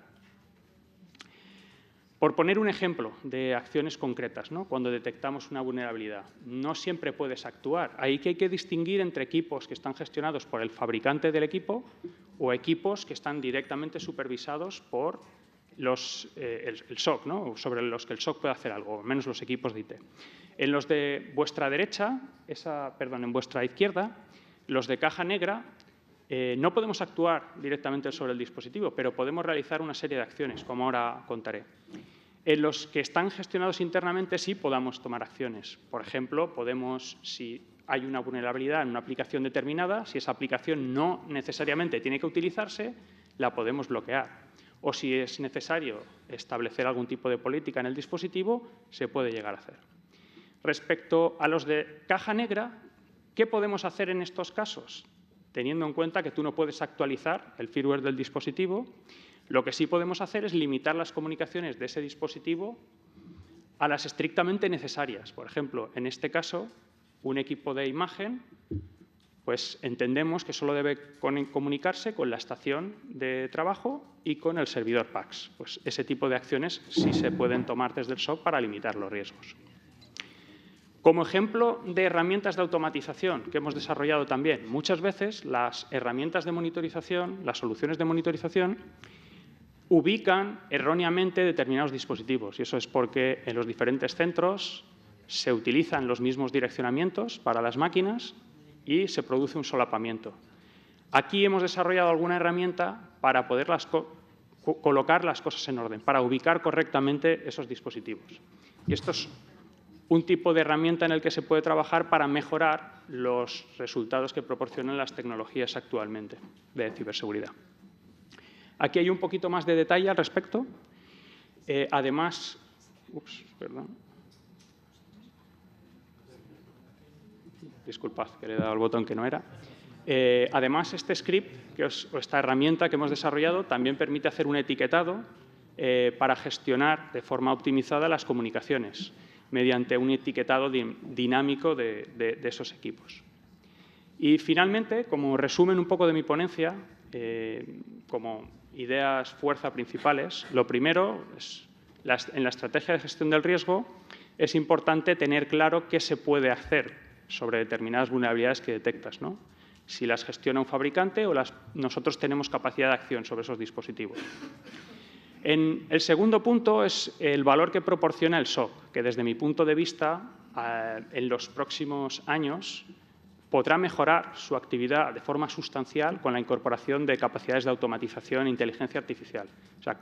Por poner un ejemplo de acciones concretas, ¿no? Cuando detectamos una vulnerabilidad, no siempre puedes actuar. Ahí que hay que distinguir entre equipos que están gestionados por el fabricante del equipo o equipos que están directamente supervisados por el SOC, ¿no? Sobre los que el SOC puede hacer algo, al menos los equipos de IT. En los de vuestra derecha, en vuestra izquierda, los de caja negra, no podemos actuar directamente sobre el dispositivo, pero podemos realizar una serie de acciones, como ahora contaré. En los que están gestionados internamente sí podamos tomar acciones. Por ejemplo, si hay una vulnerabilidad en una aplicación determinada, si esa aplicación no necesariamente tiene que utilizarse, la podemos bloquear. O si es necesario establecer algún tipo de política en el dispositivo, se puede llegar a hacer. Respecto a los de caja negra, ¿qué podemos hacer en estos casos? Teniendo en cuenta que tú no puedes actualizar el firmware del dispositivo, lo que sí podemos hacer es limitar las comunicaciones de ese dispositivo a las estrictamente necesarias. Por ejemplo, en este caso, un equipo de imagen, pues entendemos que solo debe comunicarse con la estación de trabajo y con el servidor PAX. Pues ese tipo de acciones sí se pueden tomar desde el SOC para limitar los riesgos. Como ejemplo de herramientas de automatización que hemos desarrollado también, muchas veces las herramientas de monitorización, las soluciones de monitorización, ubican erróneamente determinados dispositivos. Y eso es porque en los diferentes centros se utilizan los mismos direccionamientos para las máquinas y se produce un solapamiento. Aquí hemos desarrollado alguna herramienta para poder colocar las cosas en orden, para ubicar correctamente esos dispositivos. Y esto es un tipo de herramienta en el que se puede trabajar para mejorar los resultados que proporcionan las tecnologías actualmente de ciberseguridad. Aquí hay un poquito más de detalle al respecto. Además, disculpad que le he dado al botón que no era. Además, este script, o esta herramienta que hemos desarrollado, también permite hacer un etiquetado para gestionar de forma optimizada las comunicaciones mediante un etiquetado dinámico de esos equipos. Y finalmente, como resumen un poco de mi ponencia, como ideas fuerza principales, lo primero es, en la estrategia de gestión del riesgo, es importante tener claro qué se puede hacer sobre determinadas vulnerabilidades que detectas, ¿no? Si las gestiona un fabricante o nosotros tenemos capacidad de acción sobre esos dispositivos. El segundo punto es el valor que proporciona el SOC, que desde mi punto de vista, en los próximos años, podrá mejorar su actividad de forma sustancial con la incorporación de capacidades de automatización e inteligencia artificial. O sea,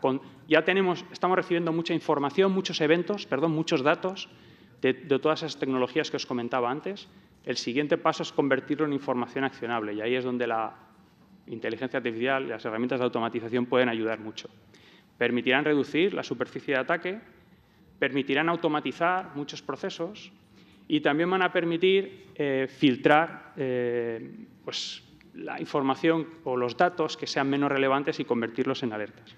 estamos recibiendo mucha información, muchos datos de todas esas tecnologías que os comentaba antes. El siguiente paso es convertirlo en información accionable y ahí es donde la inteligencia artificial y las herramientas de automatización pueden ayudar mucho. Permitirán reducir la superficie de ataque, permitirán automatizar muchos procesos y también van a permitir filtrar la información o los datos que sean menos relevantes y convertirlos en alertas.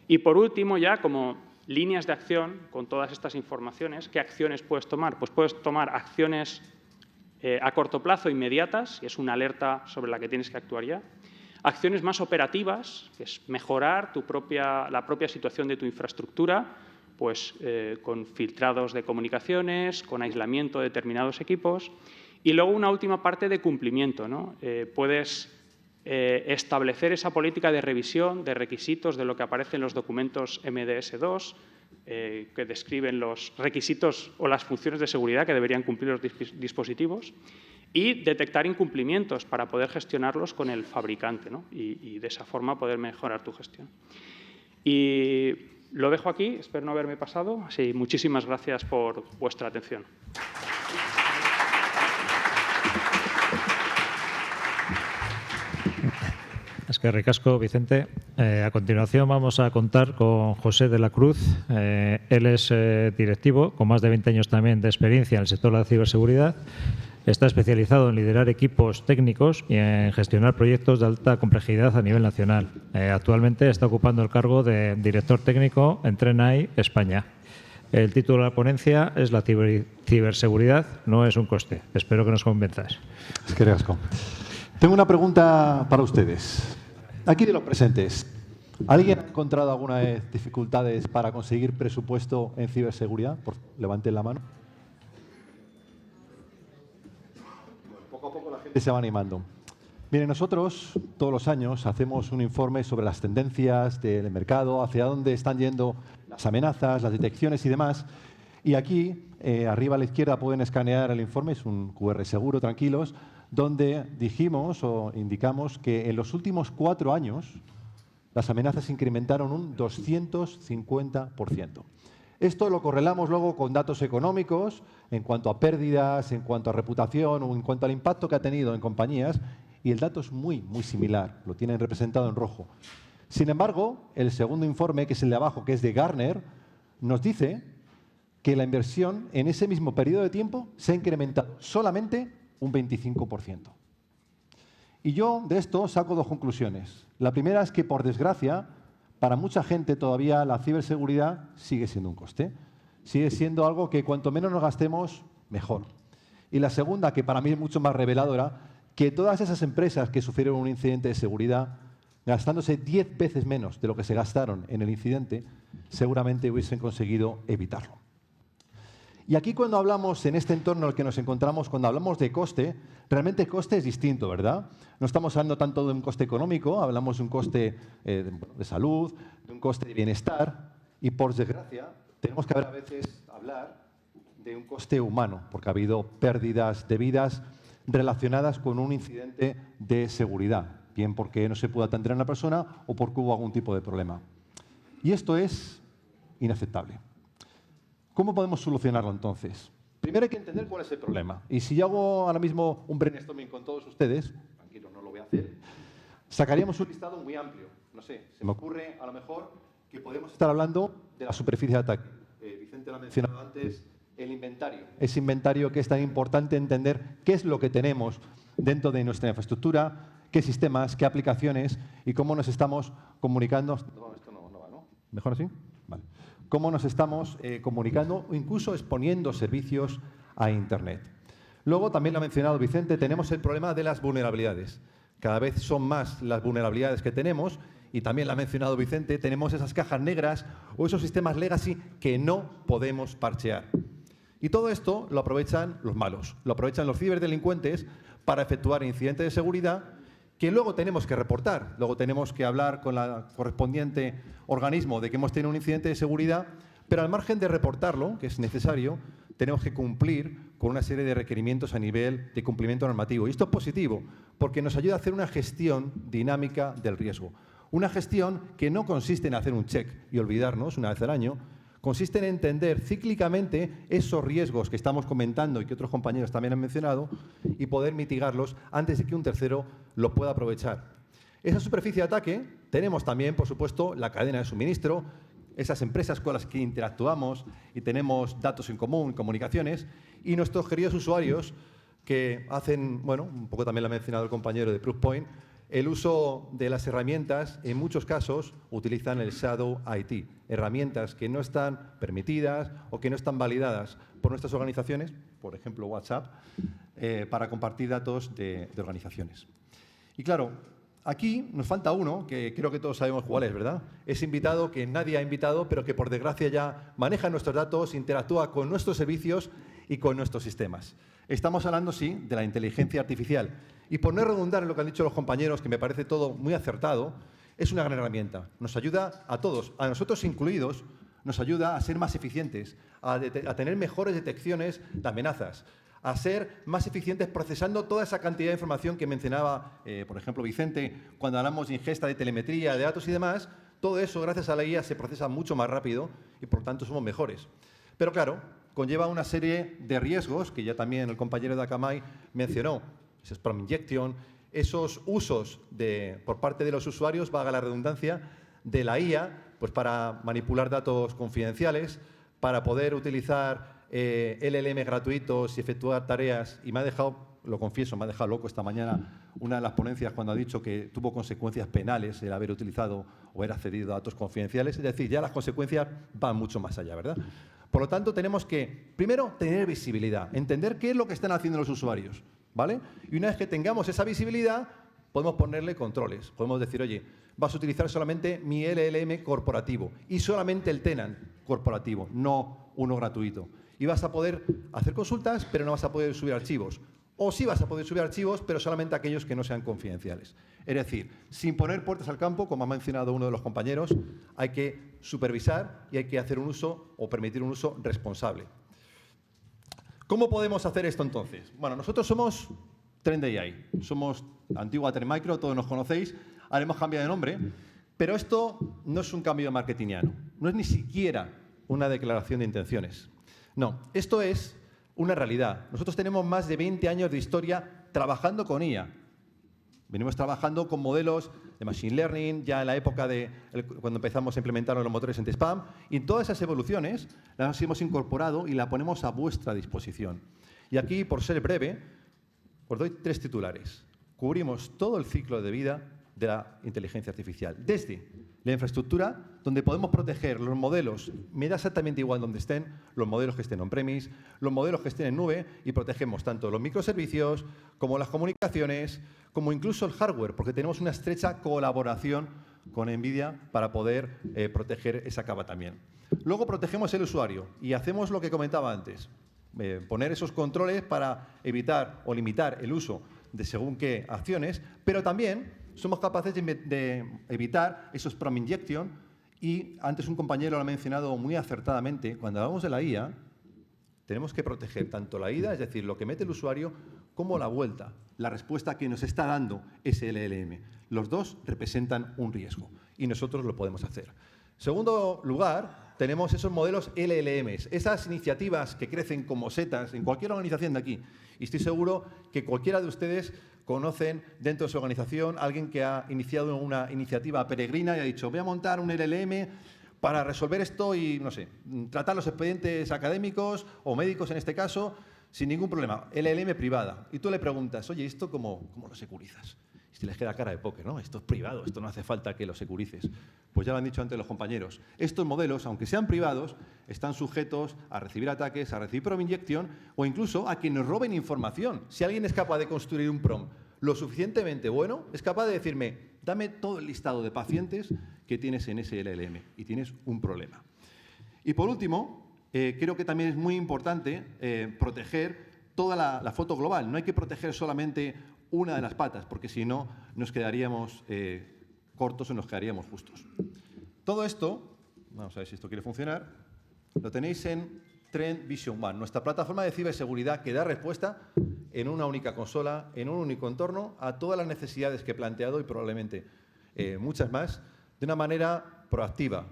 Y por último, ya como líneas de acción con todas estas informaciones, ¿qué acciones puedes tomar? Pues puedes tomar acciones a corto plazo inmediatas, que es una alerta sobre la que tienes que actuar ya. Acciones más operativas, que es mejorar la propia situación de tu infraestructura, pues con filtrados de comunicaciones, con aislamiento de determinados equipos. Y luego una última parte de cumplimiento, ¿no? Puedes establecer esa política de revisión de requisitos de lo que aparece en los documentos MDS2, que describen los requisitos o las funciones de seguridad que deberían cumplir los dispositivos, y detectar incumplimientos para poder gestionarlos con el fabricante, ¿no? Y de esa forma poder mejorar tu gestión. Y lo dejo aquí, espero no haberme pasado. Así, muchísimas gracias por vuestra atención. Es que ricasco, Vicente. A continuación vamos a contar con José de la Cruz. Él es directivo, con más de 20 años también de experiencia en el sector de la ciberseguridad. Está especializado en liderar equipos técnicos y en gestionar proyectos de alta complejidad a nivel nacional. Actualmente está ocupando el cargo de director técnico en TrenAI España. El título de la ponencia es La ciberseguridad no es un coste. Espero que nos convenzas. Es que ricasco. Tengo una pregunta para ustedes. Aquí de los presentes, ¿alguien ha encontrado alguna vez dificultades para conseguir presupuesto en ciberseguridad? Levanten la mano. Poco a poco la gente se va animando. Miren, nosotros todos los años hacemos un informe sobre las tendencias del mercado, hacia dónde están yendo las amenazas, las detecciones y demás. Y aquí, arriba a la izquierda, pueden escanear el informe, es un QR seguro, tranquilos, donde dijimos o indicamos que en los últimos 4 años las amenazas incrementaron un 250%. Esto lo correlamos luego con datos económicos en cuanto a pérdidas, en cuanto a reputación o en cuanto al impacto que ha tenido en compañías, y el dato es muy, muy similar, lo tienen representado en rojo. Sin embargo, el segundo informe, que es el de abajo, que es de Gartner, nos dice que la inversión en ese mismo periodo de tiempo se ha incrementado solamente un 25%. Y yo de esto saco 2 conclusiones. La primera es que, por desgracia, para mucha gente todavía la ciberseguridad sigue siendo un coste. Sigue siendo algo que cuanto menos nos gastemos, mejor. Y la segunda, que para mí es mucho más reveladora, que todas esas empresas que sufrieron un incidente de seguridad, gastándose 10 veces menos de lo que se gastaron en el incidente, seguramente hubiesen conseguido evitarlo. Y aquí, cuando hablamos en este entorno en el que nos encontramos, cuando hablamos de coste, realmente el coste es distinto, ¿verdad? No estamos hablando tanto de un coste económico, hablamos de un coste de salud, de un coste de bienestar, y por desgracia tenemos que a veces hablar de un coste humano, porque ha habido pérdidas de vidas relacionadas con un incidente de seguridad, bien porque no se pudo atender a una persona o porque hubo algún tipo de problema. Y esto es inaceptable. ¿Cómo podemos solucionarlo entonces? Primero hay que entender cuál es el problema. Y si yo hago ahora mismo un brainstorming con todos ustedes, tranquilo, no lo voy a hacer, sacaríamos un listado muy amplio. No sé, se me ocurre a lo mejor que podemos estar hablando de la superficie de ataque. Vicente lo ha mencionado antes, el inventario. Ese inventario que es tan importante entender qué es lo que tenemos dentro de nuestra infraestructura, qué sistemas, qué aplicaciones y cómo nos estamos comunicando. No, esto no va, ¿no? ¿Mejor así? Vale. Cómo nos estamos comunicando o incluso exponiendo servicios a Internet. Luego, también lo ha mencionado Vicente, tenemos el problema de las vulnerabilidades. Cada vez son más las vulnerabilidades que tenemos y también lo ha mencionado Vicente, tenemos esas cajas negras o esos sistemas legacy que no podemos parchear. Y todo esto lo aprovechan los malos, lo aprovechan los ciberdelincuentes para efectuar incidentes de seguridad que luego tenemos que reportar, luego tenemos que hablar con la correspondiente organismo de que hemos tenido un incidente de seguridad, pero al margen de reportarlo, que es necesario, tenemos que cumplir con una serie de requerimientos a nivel de cumplimiento normativo. Y esto es positivo, porque nos ayuda a hacer una gestión dinámica del riesgo. Una gestión que no consiste en hacer un check y olvidarnos una vez al año, consiste en entender cíclicamente esos riesgos que estamos comentando y que otros compañeros también han mencionado y poder mitigarlos antes de que un tercero lo pueda aprovechar. Esa superficie de ataque tenemos también, por supuesto, la cadena de suministro, esas empresas con las que interactuamos y tenemos datos en común, comunicaciones, y nuestros queridos usuarios que hacen, bueno, un poco también lo ha mencionado el compañero de Proofpoint, el uso de las herramientas, en muchos casos, utilizan el Shadow IT, herramientas que no están permitidas o que no están validadas por nuestras organizaciones, por ejemplo WhatsApp, para compartir datos de organizaciones. Y claro, aquí nos falta uno, que creo que todos sabemos cuál es, ¿verdad? Ese invitado que nadie ha invitado, pero que por desgracia ya maneja nuestros datos, interactúa con nuestros servicios y con nuestros sistemas. Estamos hablando, sí, de la inteligencia artificial. Y por no redundar en lo que han dicho los compañeros, que me parece todo muy acertado, es una gran herramienta. Nos ayuda a todos, a nosotros incluidos, nos ayuda a ser más eficientes, a tener mejores detecciones de amenazas, a ser más eficientes procesando toda esa cantidad de información que mencionaba, por ejemplo, Vicente, cuando hablamos de ingesta de telemetría, de datos y demás. Todo eso, gracias a la IA, se procesa mucho más rápido y, por tanto, somos mejores. Pero, claro, conlleva una serie de riesgos que ya también el compañero de Akamai mencionó. Ese spam injection, esos usos por parte de los usuarios, valga la redundancia, de la IA, pues para manipular datos confidenciales, para poder utilizar LLM gratuitos y efectuar tareas. Y me ha dejado, lo confieso, me ha dejado loco esta mañana una de las ponencias cuando ha dicho que tuvo consecuencias penales el haber utilizado o haber accedido a datos confidenciales. Es decir, ya las consecuencias van mucho más allá, ¿verdad? Por lo tanto, tenemos que, primero, tener visibilidad, entender qué es lo que están haciendo los usuarios, ¿vale? Y una vez que tengamos esa visibilidad, podemos ponerle controles. Podemos decir, oye, vas a utilizar solamente mi LLM corporativo y solamente el tenant corporativo, no uno gratuito. Y vas a poder hacer consultas, pero no vas a poder subir archivos. O sí vas a poder subir archivos, pero solamente aquellos que no sean confidenciales. Es decir, sin poner puertas al campo, como ha mencionado uno de los compañeros, hay que supervisar y hay que hacer un uso o permitir un uso responsable. ¿Cómo podemos hacer esto entonces? Bueno, nosotros somos Trend AI, somos antigua Trend Micro, todos nos conocéis, ahora hemos cambiado de nombre, pero esto no es un cambio marketingiano, no es ni siquiera una declaración de intenciones. No, esto es una realidad. Nosotros tenemos más de 20 años de historia trabajando con IA. Venimos trabajando con modelos de Machine Learning, ya en la época de cuando empezamos a implementar los motores anti-spam, y todas esas evoluciones las hemos incorporado y las ponemos a vuestra disposición. Y aquí, por ser breve, os doy 3 titulares. Cubrimos todo el ciclo de vida de la inteligencia artificial, desde la infraestructura, donde podemos proteger los modelos, me da exactamente igual donde estén, los modelos que estén on-premise, los modelos que estén en nube, y protegemos tanto los microservicios como las comunicaciones, como incluso el hardware, porque tenemos una estrecha colaboración con NVIDIA para poder proteger esa capa también. Luego protegemos el usuario y hacemos lo que comentaba antes, poner esos controles para evitar o limitar el uso de según qué acciones, pero también somos capaces de evitar esos prompt injection, y antes un compañero lo ha mencionado muy acertadamente, cuando hablamos de la IA, tenemos que proteger tanto la ida, es decir, lo que mete el usuario, como la vuelta, la respuesta que nos está dando ese LLM. Los dos representan un riesgo y nosotros lo podemos hacer. Segundo lugar, tenemos esos modelos LLMs, esas iniciativas que crecen como setas en cualquier organización de aquí. Y estoy seguro que cualquiera de ustedes conocen dentro de su organización a alguien que ha iniciado una iniciativa peregrina y ha dicho, voy a montar un LLM para resolver esto y, no sé, tratar los expedientes académicos o médicos en este caso sin ningún problema. LLM privada. Y tú le preguntas, oye, ¿esto cómo lo securizas? Y si les queda cara de póker, ¿no? Esto es privado, esto no hace falta que lo securices. Pues ya lo han dicho antes los compañeros. Estos modelos, aunque sean privados, están sujetos a recibir ataques, a recibir prompt injection o incluso a que nos roben información. Si alguien es capaz de construir un prompt lo suficientemente bueno, es capaz de decirme, dame todo el listado de pacientes que tienes en ese LLM y tienes un problema. Y por último, creo que también es muy importante proteger toda la foto global. No hay que proteger solamente una de las patas, porque si no nos quedaríamos cortos o nos quedaríamos justos. Todo esto, vamos a ver si esto quiere funcionar, lo tenéis en Trend Vision One, nuestra plataforma de ciberseguridad que da respuesta en una única consola, en un único entorno, a todas las necesidades que he planteado y probablemente muchas más, de una manera proactiva,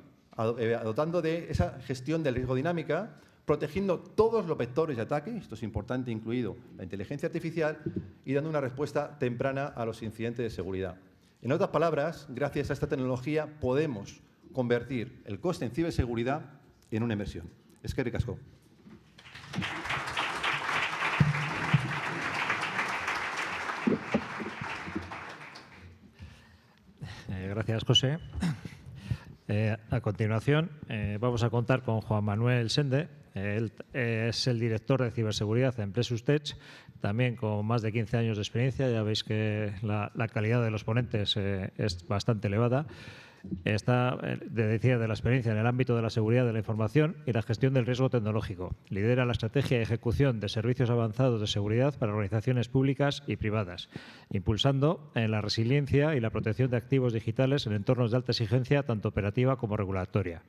dotando de esa gestión del riesgo dinámica, protegiendo todos los vectores de ataque, esto es importante, incluido la inteligencia artificial, y dando una respuesta temprana a los incidentes de seguridad. En otras palabras, gracias a esta tecnología podemos convertir el coste en ciberseguridad en una inversión. Eskerrik asko. Gracias, José. A continuación, vamos a contar con Juan Manuel Sende. Él es el director de ciberseguridad en Presustech, también con más de 15 años de experiencia. Ya veis que la calidad de los ponentes es bastante elevada. Está, decía, de la experiencia en el ámbito de la seguridad de la información y la gestión del riesgo tecnológico. Lidera la estrategia y ejecución de servicios avanzados de seguridad para organizaciones públicas y privadas, impulsando en la resiliencia y la protección de activos digitales en entornos de alta exigencia, tanto operativa como regulatoria.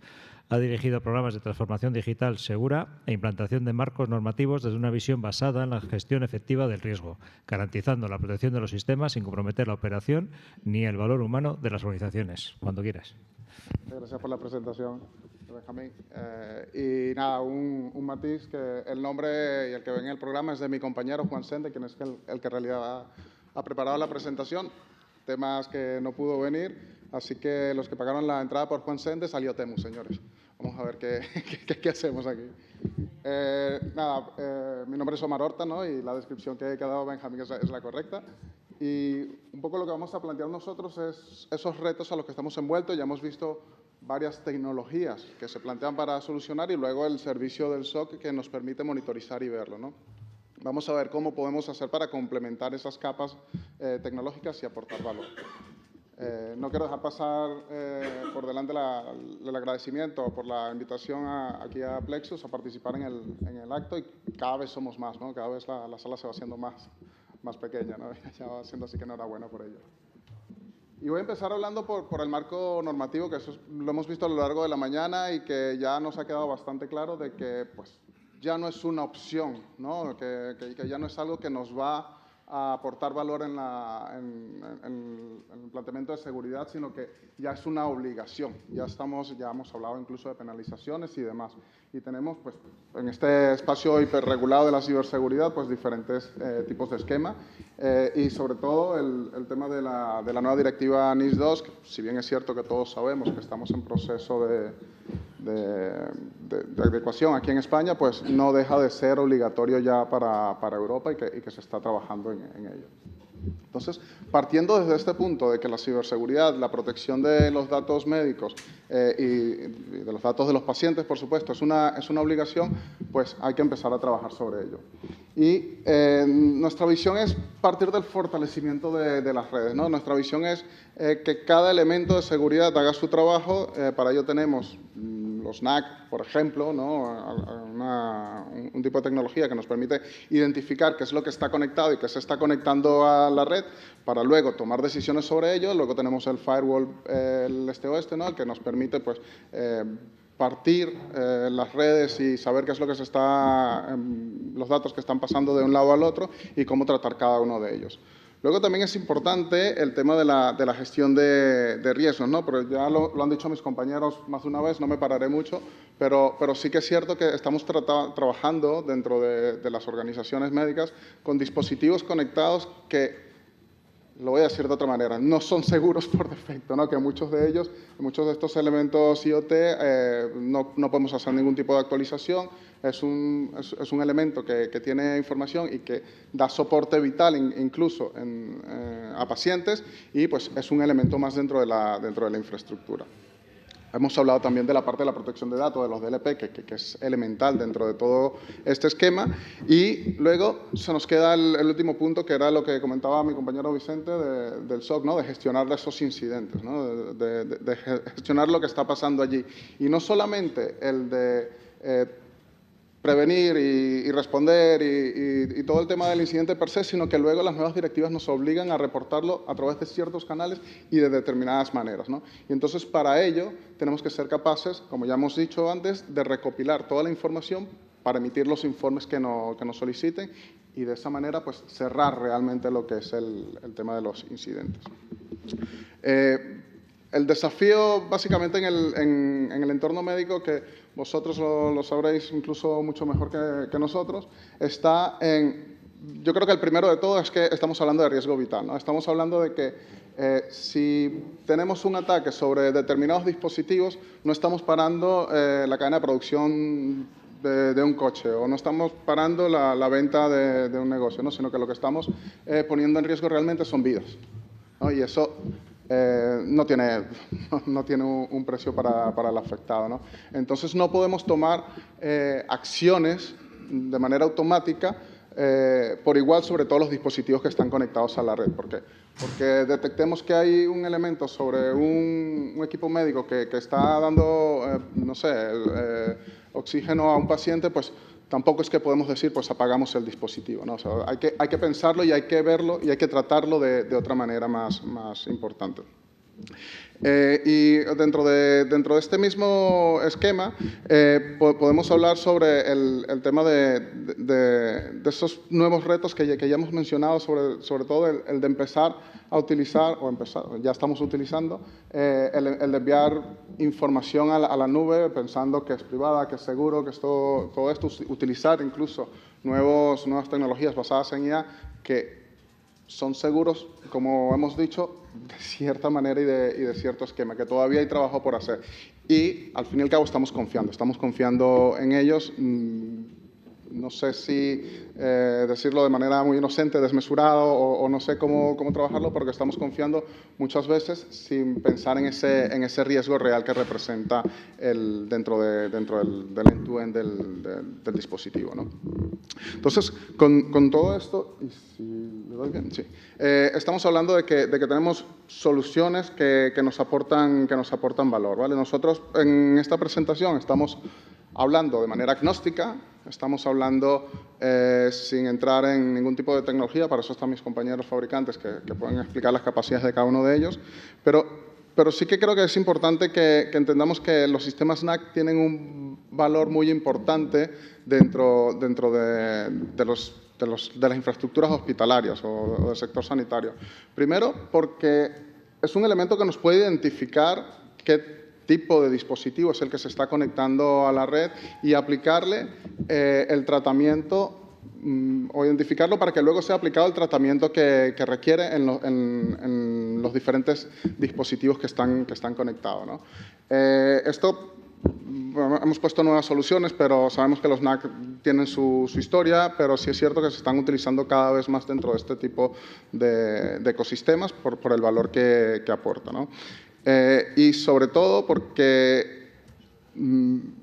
Ha dirigido programas de transformación digital segura e implantación de marcos normativos desde una visión basada en la gestión efectiva del riesgo, garantizando la protección de los sistemas sin comprometer la operación ni el valor humano de las organizaciones. Cuando quieras. Gracias por la presentación, Benjamín. Y nada, un matiz, que el nombre y el que ven en el programa es de mi compañero Juan Sende, quien es el que en realidad ha preparado la presentación, temas que no pudo venir, así que los que pagaron la entrada por Juan Sende salió Temu, señores. Vamos a ver qué hacemos aquí. Mi nombre es Omar Horta, ¿no? Y la descripción que ha dado Benjamín es la correcta. Y un poco lo que vamos a plantear nosotros es esos retos a los que estamos envueltos. Ya hemos visto varias tecnologías que se plantean para solucionar y luego el servicio del SOC que nos permite monitorizar y verlo, ¿no? Vamos a ver cómo podemos hacer para complementar esas capas tecnológicas y aportar valor. No quiero dejar pasar por delante el agradecimiento por la invitación aquí a Plexus a participar en el acto, y cada vez somos más, ¿no? Cada vez la sala se va haciendo más pequeña, ¿no? Ya va siendo así que enhorabuena por ello. Y voy a empezar hablando por el marco normativo, que eso lo hemos visto a lo largo de la mañana y que ya nos ha quedado bastante claro de que pues, ya no es una opción, ¿no? Que ya no es algo que nos va a aportar valor en el planteamiento de seguridad, sino que ya es una obligación. Ya hemos hablado incluso de penalizaciones y demás. Y tenemos, pues, en este espacio hiperregulado de la ciberseguridad, pues, diferentes tipos de esquema. Y sobre todo el tema de la nueva directiva NIS2, que si bien es cierto que todos sabemos que estamos en proceso de adecuación aquí en España, pues no deja de ser obligatorio ya para Europa y que se está trabajando en ello. Entonces, partiendo desde este punto de que la ciberseguridad, la protección de los datos médicos y de los datos de los pacientes, por supuesto, es una obligación, pues hay que empezar a trabajar sobre ello. Y nuestra visión es partir del fortalecimiento de las redes, ¿no? Nuestra visión es que cada elemento de seguridad haga su trabajo. Para ello tenemos los NAC, por ejemplo, ¿no? Un tipo de tecnología que nos permite identificar qué es lo que está conectado y qué se está conectando a la red para luego tomar decisiones sobre ello. Luego tenemos el firewall, el este-oeste, ¿no? Que nos permite pues, partir las redes y saber qué es lo que los datos que están pasando de un lado al otro y cómo tratar cada uno de ellos. Luego también es importante el tema de la gestión de riesgos, ¿no? Pero ya lo han dicho mis compañeros más de una vez, no me pararé mucho, pero sí que es cierto que estamos trabajando dentro de las organizaciones médicas con dispositivos conectados que, lo voy a decir de otra manera, no son seguros por defecto, ¿no? Que muchos de estos elementos IoT no podemos hacer ningún tipo de actualización. Es un elemento que tiene información y que da soporte vital incluso a pacientes y pues es un elemento más dentro de la infraestructura. Hemos hablado también de la parte de la protección de datos, de los DLP, que es elemental dentro de todo este esquema. Y luego se nos queda el último punto, que era lo que comentaba mi compañero Vicente del SOC, ¿no? De gestionar esos incidentes, ¿no? de gestionar lo que está pasando allí. Y no solamente el de prevenir y responder y todo el tema del incidente per se, sino que luego las nuevas directivas nos obligan a reportarlo a través de ciertos canales y de determinadas maneras, ¿no? Y entonces, para ello, tenemos que ser capaces, como ya hemos dicho antes, de recopilar toda la información para emitir los informes que nos soliciten y de esa manera, pues, cerrar realmente lo que es el tema de los incidentes. El desafío, básicamente, en el entorno médico, que vosotros lo sabréis incluso mucho mejor que nosotros, está en... Yo creo que el primero de todo es que estamos hablando de riesgo vital, ¿no? Estamos hablando de que si tenemos un ataque sobre determinados dispositivos, no estamos parando la cadena de producción de un coche o no estamos parando la venta de un negocio, ¿no? Sino que lo que estamos poniendo en riesgo realmente son vidas, ¿no? Y eso no tiene un precio para el afectado, ¿no? Entonces, no podemos tomar acciones de manera automática por igual sobre todos los dispositivos que están conectados a la red. ¿Por qué? Porque detectemos que hay un elemento sobre un equipo médico que está dando, no sé, oxígeno a un paciente, pues tampoco es que podemos decir, pues apagamos el dispositivo, ¿no? O sea, hay que pensarlo y hay que verlo y hay que tratarlo de otra manera más importante. Y dentro de este mismo esquema podemos hablar sobre el tema de esos nuevos retos que ya hemos mencionado, sobre todo el de empezar a utilizar, ya estamos utilizando, el de enviar información a la nube pensando que es privada, que es seguro, que es todo esto, utilizar incluso nuevas tecnologías basadas en IA que son seguros, como hemos dicho, de cierta manera y de cierto esquema, que todavía hay trabajo por hacer. Y, al fin y al cabo, estamos confiando en ellos. No sé si decirlo de manera muy inocente, desmesurada, o no sé cómo trabajarlo, porque estamos confiando muchas veces sin pensar en ese riesgo real que representa dentro del end-to-end del dispositivo, ¿no? Entonces, con todo esto, y si le doy bien, sí, estamos hablando de que tenemos soluciones que nos aportan valor, ¿vale? Nosotros en esta presentación estamos hablando de manera agnóstica, estamos hablando sin entrar en ningún tipo de tecnología, para eso están mis compañeros fabricantes que pueden explicar las capacidades de cada uno de ellos, pero sí que creo que es importante que entendamos que los sistemas NAC tienen un valor muy importante dentro de las infraestructuras hospitalarias o del sector sanitario. Primero, porque es un elemento que nos puede identificar qué tipo de dispositivo es el que se está conectando a la red y aplicarle el tratamiento o identificarlo para que luego sea aplicado el tratamiento que requiere en los diferentes dispositivos que están conectados, ¿no? Bueno, hemos puesto nuevas soluciones, pero sabemos que los NAC tienen su historia, pero sí es cierto que se están utilizando cada vez más dentro de este tipo de ecosistemas por el valor que aporta, ¿no? Y sobre todo porque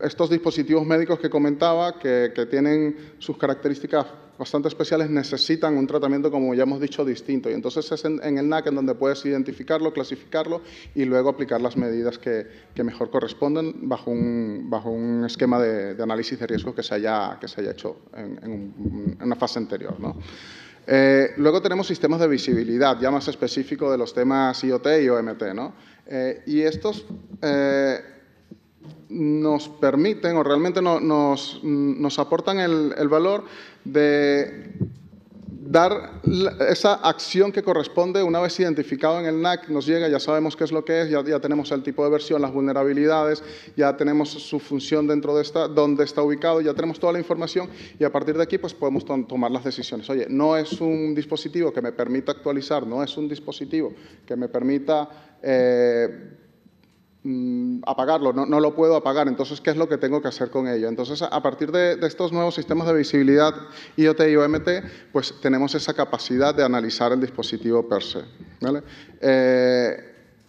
estos dispositivos médicos que comentaba, que tienen sus características bastante especiales, necesitan un tratamiento, como ya hemos dicho, distinto. Y entonces es en el NAC en donde puedes identificarlo, clasificarlo y luego aplicar las medidas que mejor corresponden bajo un esquema de análisis de riesgo que se haya hecho en una fase anterior, ¿no? Luego tenemos sistemas de visibilidad, ya más específico de los temas IoT y OMT, ¿no? Y estos nos permiten o realmente nos aportan el valor de dar esa acción que corresponde una vez identificado en el NAC, nos llega, ya sabemos qué es lo que es, ya tenemos el tipo de versión, las vulnerabilidades, ya tenemos su función dentro de dónde está ubicado, ya tenemos toda la información y a partir de aquí pues podemos tomar las decisiones. Oye, no es un dispositivo que me permita actualizar, no es un dispositivo que me permita apagarlo, no lo puedo apagar, entonces, ¿qué es lo que tengo que hacer con ello? Entonces, a partir de estos nuevos sistemas de visibilidad IoT y OMT, pues tenemos esa capacidad de analizar el dispositivo per se, ¿vale?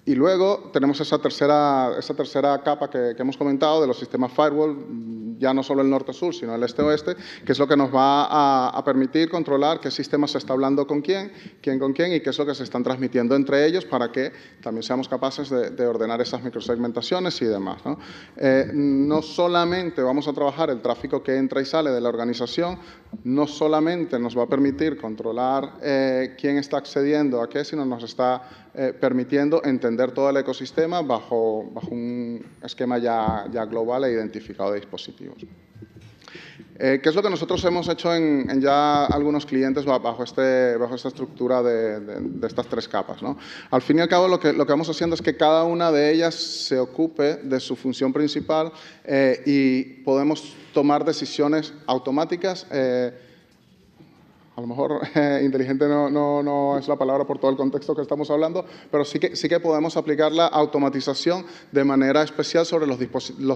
Y luego tenemos esa tercera capa que hemos comentado de los sistemas firewall, ya no solo el norte-sur, sino el este-oeste, que es lo que nos va a permitir controlar qué sistema se está hablando con quién con quién y qué es lo que se están transmitiendo entre ellos para que también seamos capaces de ordenar esas microsegmentaciones y demás, ¿no? No solamente vamos a trabajar el tráfico que entra y sale de la organización, no solamente nos va a permitir controlar quién está accediendo a qué, sino nos está permitiendo entender todo el ecosistema bajo un esquema ya global e identificado de dispositivos. ¿Qué es lo que nosotros hemos hecho en ya algunos clientes bajo esta estructura de estas tres capas, ¿no? Al fin y al cabo, lo que vamos haciendo es que cada una de ellas se ocupe de su función principal y podemos tomar decisiones automáticas. A lo mejor inteligente no es la palabra por todo el contexto que estamos hablando, pero sí que podemos aplicar la automatización de manera especial sobre los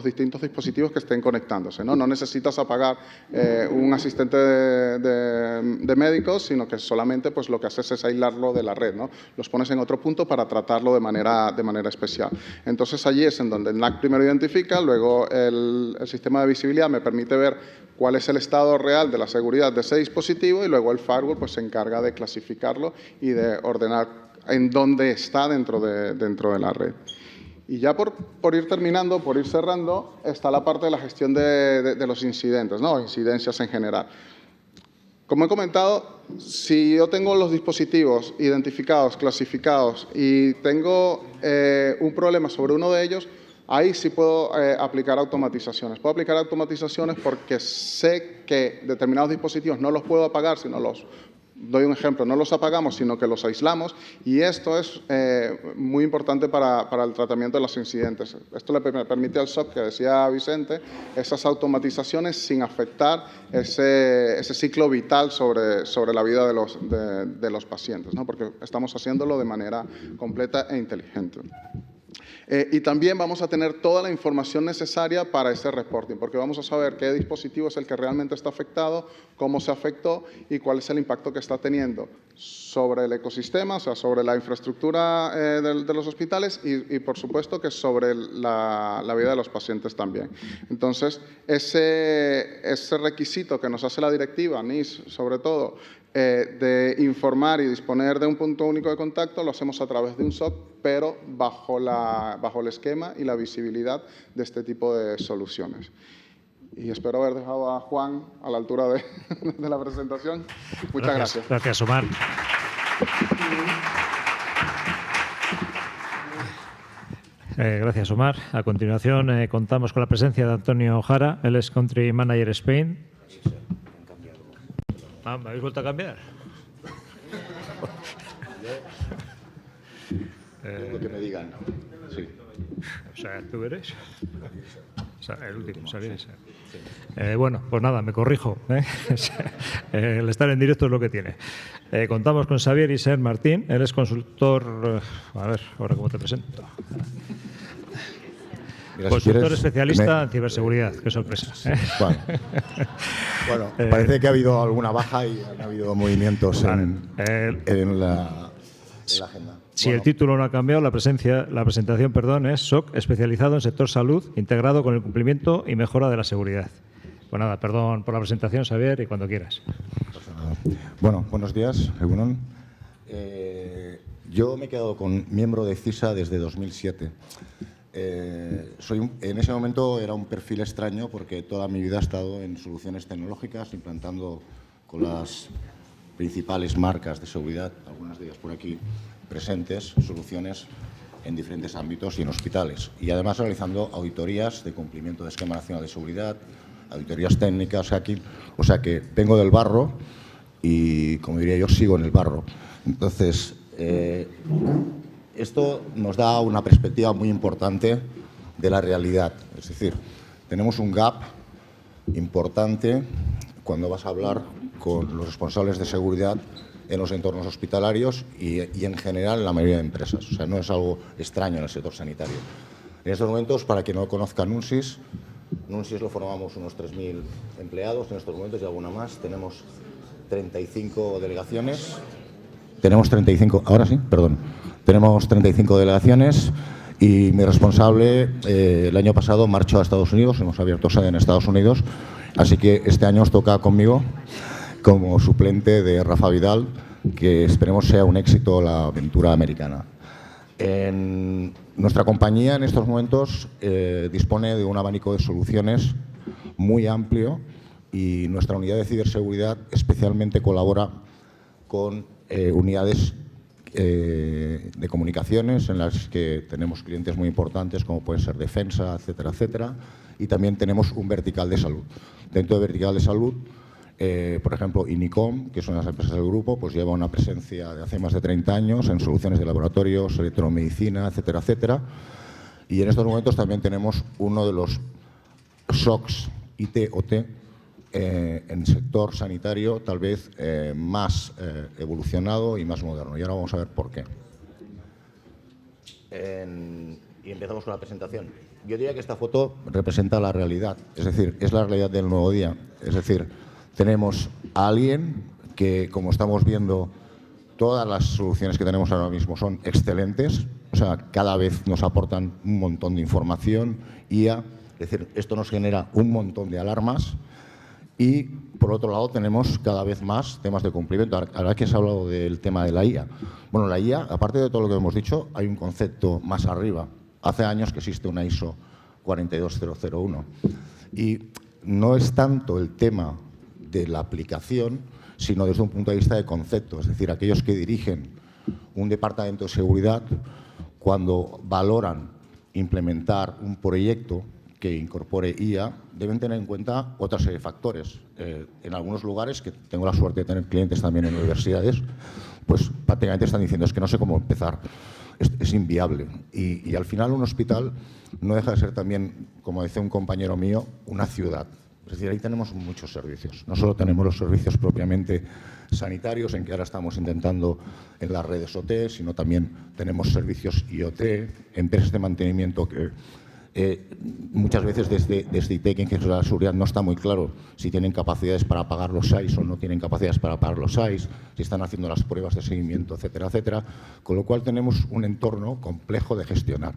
distintos dispositivos que estén conectándose, ¿no? No necesitas apagar un asistente de médicos, sino que solamente pues, lo que haces es aislarlo de la red, ¿no? Los pones en otro punto para tratarlo de manera especial. Entonces, allí es en donde el NAC primero identifica, luego el sistema de visibilidad me permite ver cuál es el estado real de la seguridad de ese dispositivo y luego el firewall pues, se encarga de clasificarlo y de ordenar en dónde está dentro de la red. Y ya por ir terminando, por ir cerrando, está la parte de la gestión de los incidentes, ¿no? Incidencias en general. Como he comentado, si yo tengo los dispositivos identificados, clasificados y tengo un problema sobre uno de ellos, ahí sí puedo aplicar automatizaciones. Puedo aplicar automatizaciones porque sé que determinados dispositivos no los puedo apagar, sino doy un ejemplo, no los apagamos, sino que los aislamos, y esto es muy importante para el tratamiento de los incidentes. Esto le permite al SOC, que decía Vicente, esas automatizaciones sin afectar ese ciclo vital sobre la vida de los pacientes, ¿no? Porque estamos haciéndolo de manera completa e inteligente. Y también vamos a tener toda la información necesaria para ese reporting, porque vamos a saber qué dispositivo es el que realmente está afectado, cómo se afectó y cuál es el impacto que está teniendo sobre el ecosistema, o sea, sobre la infraestructura de los hospitales y, por supuesto, que sobre la vida de los pacientes también. Entonces, ese requisito que nos hace la directiva, NIS sobre todo, de informar y disponer de un punto único de contacto, lo hacemos a través de un SOC, pero bajo el esquema y la visibilidad de este tipo de soluciones. Y espero haber dejado a Juan a la altura de la presentación. Muchas gracias. Gracias, Omar. Gracias, Omar. A continuación, contamos con la presencia de Antonio Jara, él es Country Manager Spain. ¿Me habéis vuelto a cambiar? Lo que me digan. Sí. O sea, ¿tú eres? O sea, el último, Xavier. Bueno, pues nada, me corrijo. El estar en directo es lo que tiene. Contamos con Xavier Isern Martín, él es consultor... a ver, ahora cómo te presento. Mira, Consultor si quieres, especialista en ciberseguridad. Qué sorpresa. Bueno, parece que ha habido alguna baja y ha habido movimientos en la agenda. Si el título no ha cambiado, la presentación, es SOC especializado en sector salud, integrado con el cumplimiento y mejora de la seguridad. Pues nada, perdón por la presentación, Xavier, y cuando quieras. Bueno, buenos días, Egunon. Yo me he quedado miembro de CISA desde 2007. En ese momento era un perfil extraño porque toda mi vida he estado en soluciones tecnológicas, implantando con las principales marcas de seguridad, algunas de ellas por aquí presentes, soluciones en diferentes ámbitos y en hospitales. Y además realizando auditorías de cumplimiento de Esquema Nacional de Seguridad, auditorías técnicas, o sea que vengo del barro y, como diría yo, sigo en el barro. Entonces, esto nos da una perspectiva muy importante de la realidad. Es decir, tenemos un gap importante cuando vas a hablar con los responsables de seguridad en los entornos hospitalarios y en general en la mayoría de empresas. O sea, no es algo extraño en el sector sanitario. En estos momentos, para quien no conozca NUNSIS lo formamos unos 3.000 empleados en estos momentos y alguna más. Tenemos 35 delegaciones. Tenemos 35 delegaciones y mi responsable el año pasado marchó a Estados Unidos, hemos abierto sede en Estados Unidos, así que este año os toca conmigo como suplente de Rafa Vidal, que esperemos sea un éxito la aventura americana. Nuestra compañía en estos momentos dispone de un abanico de soluciones muy amplio y nuestra unidad de ciberseguridad especialmente colabora con unidades de comunicaciones en las que tenemos clientes muy importantes como pueden ser defensa, etcétera, etcétera, y también tenemos un vertical de salud. Dentro de vertical de salud, por ejemplo, Inicom, que es una de las empresas del grupo, pues lleva una presencia de hace más de 30 años en soluciones de laboratorios, electromedicina, etcétera, etcétera. Y en estos momentos también tenemos uno de los SOCs IT-OT en el sector sanitario tal vez más evolucionado y más moderno. Y ahora vamos a ver por qué. Y empezamos con la presentación. Yo diría que esta foto representa la realidad, es decir, es la realidad del nuevo día. Es decir, tenemos a alguien que, como estamos viendo, todas las soluciones que tenemos ahora mismo son excelentes, o sea, cada vez nos aportan un montón de información, IA, es decir, esto nos genera un montón de alarmas. Y, por otro lado, tenemos cada vez más temas de cumplimiento. Ahora que se ha hablado del tema de la IA. Bueno, la IA, aparte de todo lo que hemos dicho, hay un concepto más arriba. Hace años que existe una ISO 42001. Y no es tanto el tema de la aplicación, sino desde un punto de vista de concepto. Es decir, aquellos que dirigen un departamento de seguridad, cuando valoran implementar un proyecto que incorpore IA deben tener en cuenta otra serie de factores. En algunos lugares, que tengo la suerte de tener clientes también en universidades, pues prácticamente están diciendo es que no sé cómo empezar, es inviable. Y al final un hospital no deja de ser también, como decía un compañero mío, una ciudad. Es decir, ahí tenemos muchos servicios. No solo tenemos los servicios propiamente sanitarios, en que ahora estamos intentando en las redes OT, sino también tenemos servicios IoT, empresas de mantenimiento que muchas veces desde ITEC, que es la seguridad, no está muy claro si tienen capacidades para pagar los SAIs o no tienen capacidades para pagar los SAIs, si están haciendo las pruebas de seguimiento, etcétera, etcétera. Con lo cual tenemos un entorno complejo de gestionar.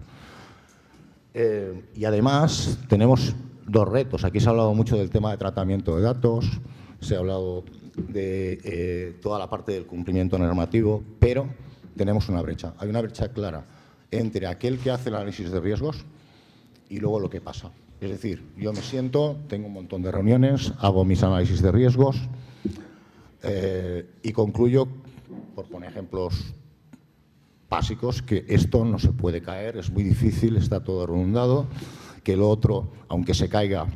Y además tenemos dos retos. Aquí se ha hablado mucho del tema de tratamiento de datos, se ha hablado de toda la parte del cumplimiento normativo, pero tenemos una brecha. Hay una brecha clara entre aquel que hace el análisis de riesgos y luego lo que pasa. Es decir, yo me siento, tengo un montón de reuniones, hago mis análisis de riesgos y concluyo, por poner ejemplos básicos, que esto no se puede caer, es muy difícil, está todo redundado, que lo otro, aunque se caiga,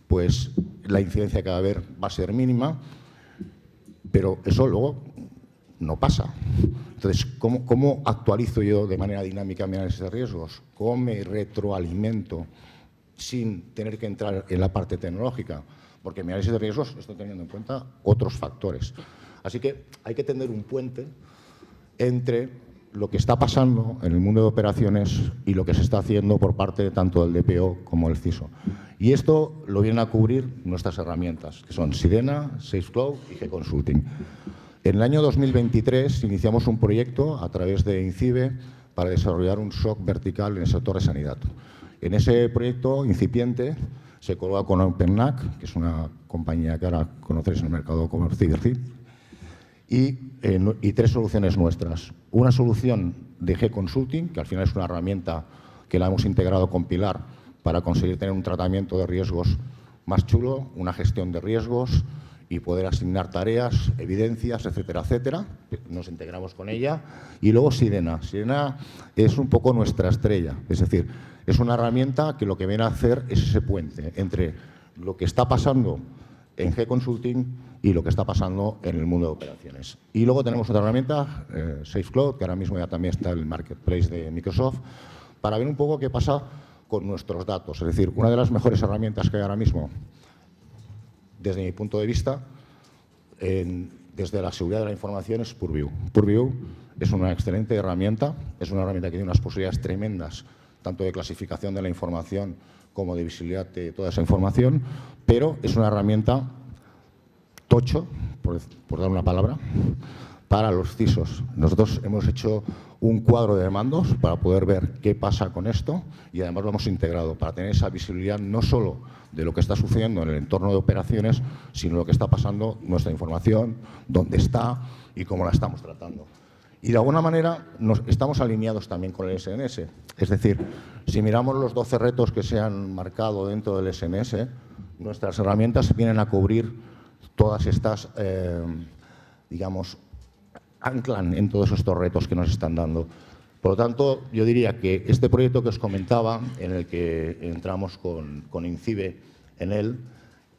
pues la incidencia que va a haber va a ser mínima, pero eso luego no pasa. Entonces, ¿cómo actualizo yo de manera dinámica mi análisis de riesgos? ¿Cómo me retroalimento sin tener que entrar en la parte tecnológica? Porque mi análisis de riesgos estoy teniendo en cuenta otros factores. Así que hay que tener un puente entre lo que está pasando en el mundo de operaciones y lo que se está haciendo por parte tanto del DPO como del CISO. Y esto lo vienen a cubrir nuestras herramientas, que son Sirena, SafeCloud y G-Consulting. En el año 2023 iniciamos un proyecto a través de INCIBE para desarrollar un SOC vertical en el sector de sanidad. En ese proyecto incipiente se coloca con OpenNAC, que es una compañía que ahora conoceréis en el mercado como CyberCit, y tres soluciones nuestras. Una solución de G-Consulting, que al final es una herramienta que la hemos integrado con Pilar para conseguir tener un tratamiento de riesgos más chulo, una gestión de riesgos y poder asignar tareas, evidencias, etcétera, etcétera. Nos integramos con ella. Y luego Sirena. Sirena es un poco nuestra estrella. Es decir, es una herramienta que lo que viene a hacer es ese puente entre lo que está pasando en G-Consulting y lo que está pasando en el mundo de operaciones. Y luego tenemos otra herramienta, SafeCloud, que ahora mismo ya también está en el marketplace de Microsoft, para ver un poco qué pasa con nuestros datos. Es decir, una de las mejores herramientas que hay ahora mismo, desde mi punto de vista, desde la seguridad de la información, es Purview. Purview es una excelente herramienta, es una herramienta que tiene unas posibilidades tremendas, tanto de clasificación de la información como de visibilidad de toda esa información, pero es una herramienta tocho, por dar una palabra, para los CISOs. Nosotros hemos hecho un cuadro de mandos para poder ver qué pasa con esto y además lo hemos integrado para tener esa visibilidad no solo de lo que está sucediendo en el entorno de operaciones, sino lo que está pasando, nuestra información, dónde está y cómo la estamos tratando. Y de alguna manera estamos alineados también con el SNS. Es decir, si miramos los 12 retos que se han marcado dentro del SNS, nuestras herramientas vienen a cubrir todas estas, digamos, anclan en todos estos retos que nos están dando. Por lo tanto, yo diría que este proyecto que os comentaba, en el que entramos con INCIBE en él,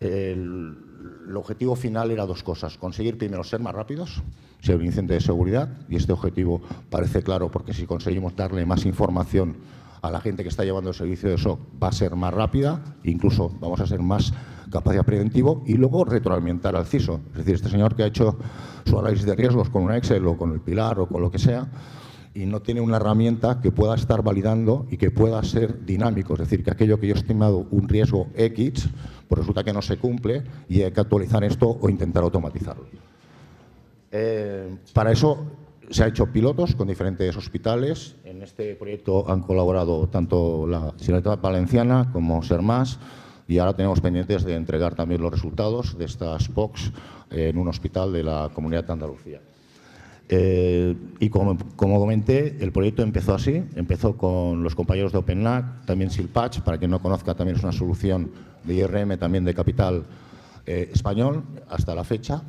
el objetivo final era dos cosas. Conseguir primero ser más rápidos, ser un incidente de seguridad, y este objetivo parece claro porque si conseguimos darle más información a la gente que está llevando el servicio de SOC va a ser más rápida, incluso vamos a ser más capacidad preventivo, y luego retroalimentar al CISO. Es decir, este señor que ha hecho su análisis de riesgos con una Excel o con el Pilar o con lo que sea, y no tiene una herramienta que pueda estar validando y que pueda ser dinámico. Es decir, que aquello que yo he estimado un riesgo X, pues resulta que no se cumple y hay que actualizar esto o intentar automatizarlo. Para eso se han hecho pilotos con diferentes hospitales. En este proyecto han colaborado tanto la Generalitat Valenciana como SERMAS, y ahora tenemos pendientes de entregar también los resultados de estas POCs en un hospital de la Comunidad de Andalucía. Y como comenté, el proyecto empezó así, empezó con los compañeros de OpenNAC, también Silpatch, para quien no conozca, también es una solución de IRM, también de capital español, hasta la fecha,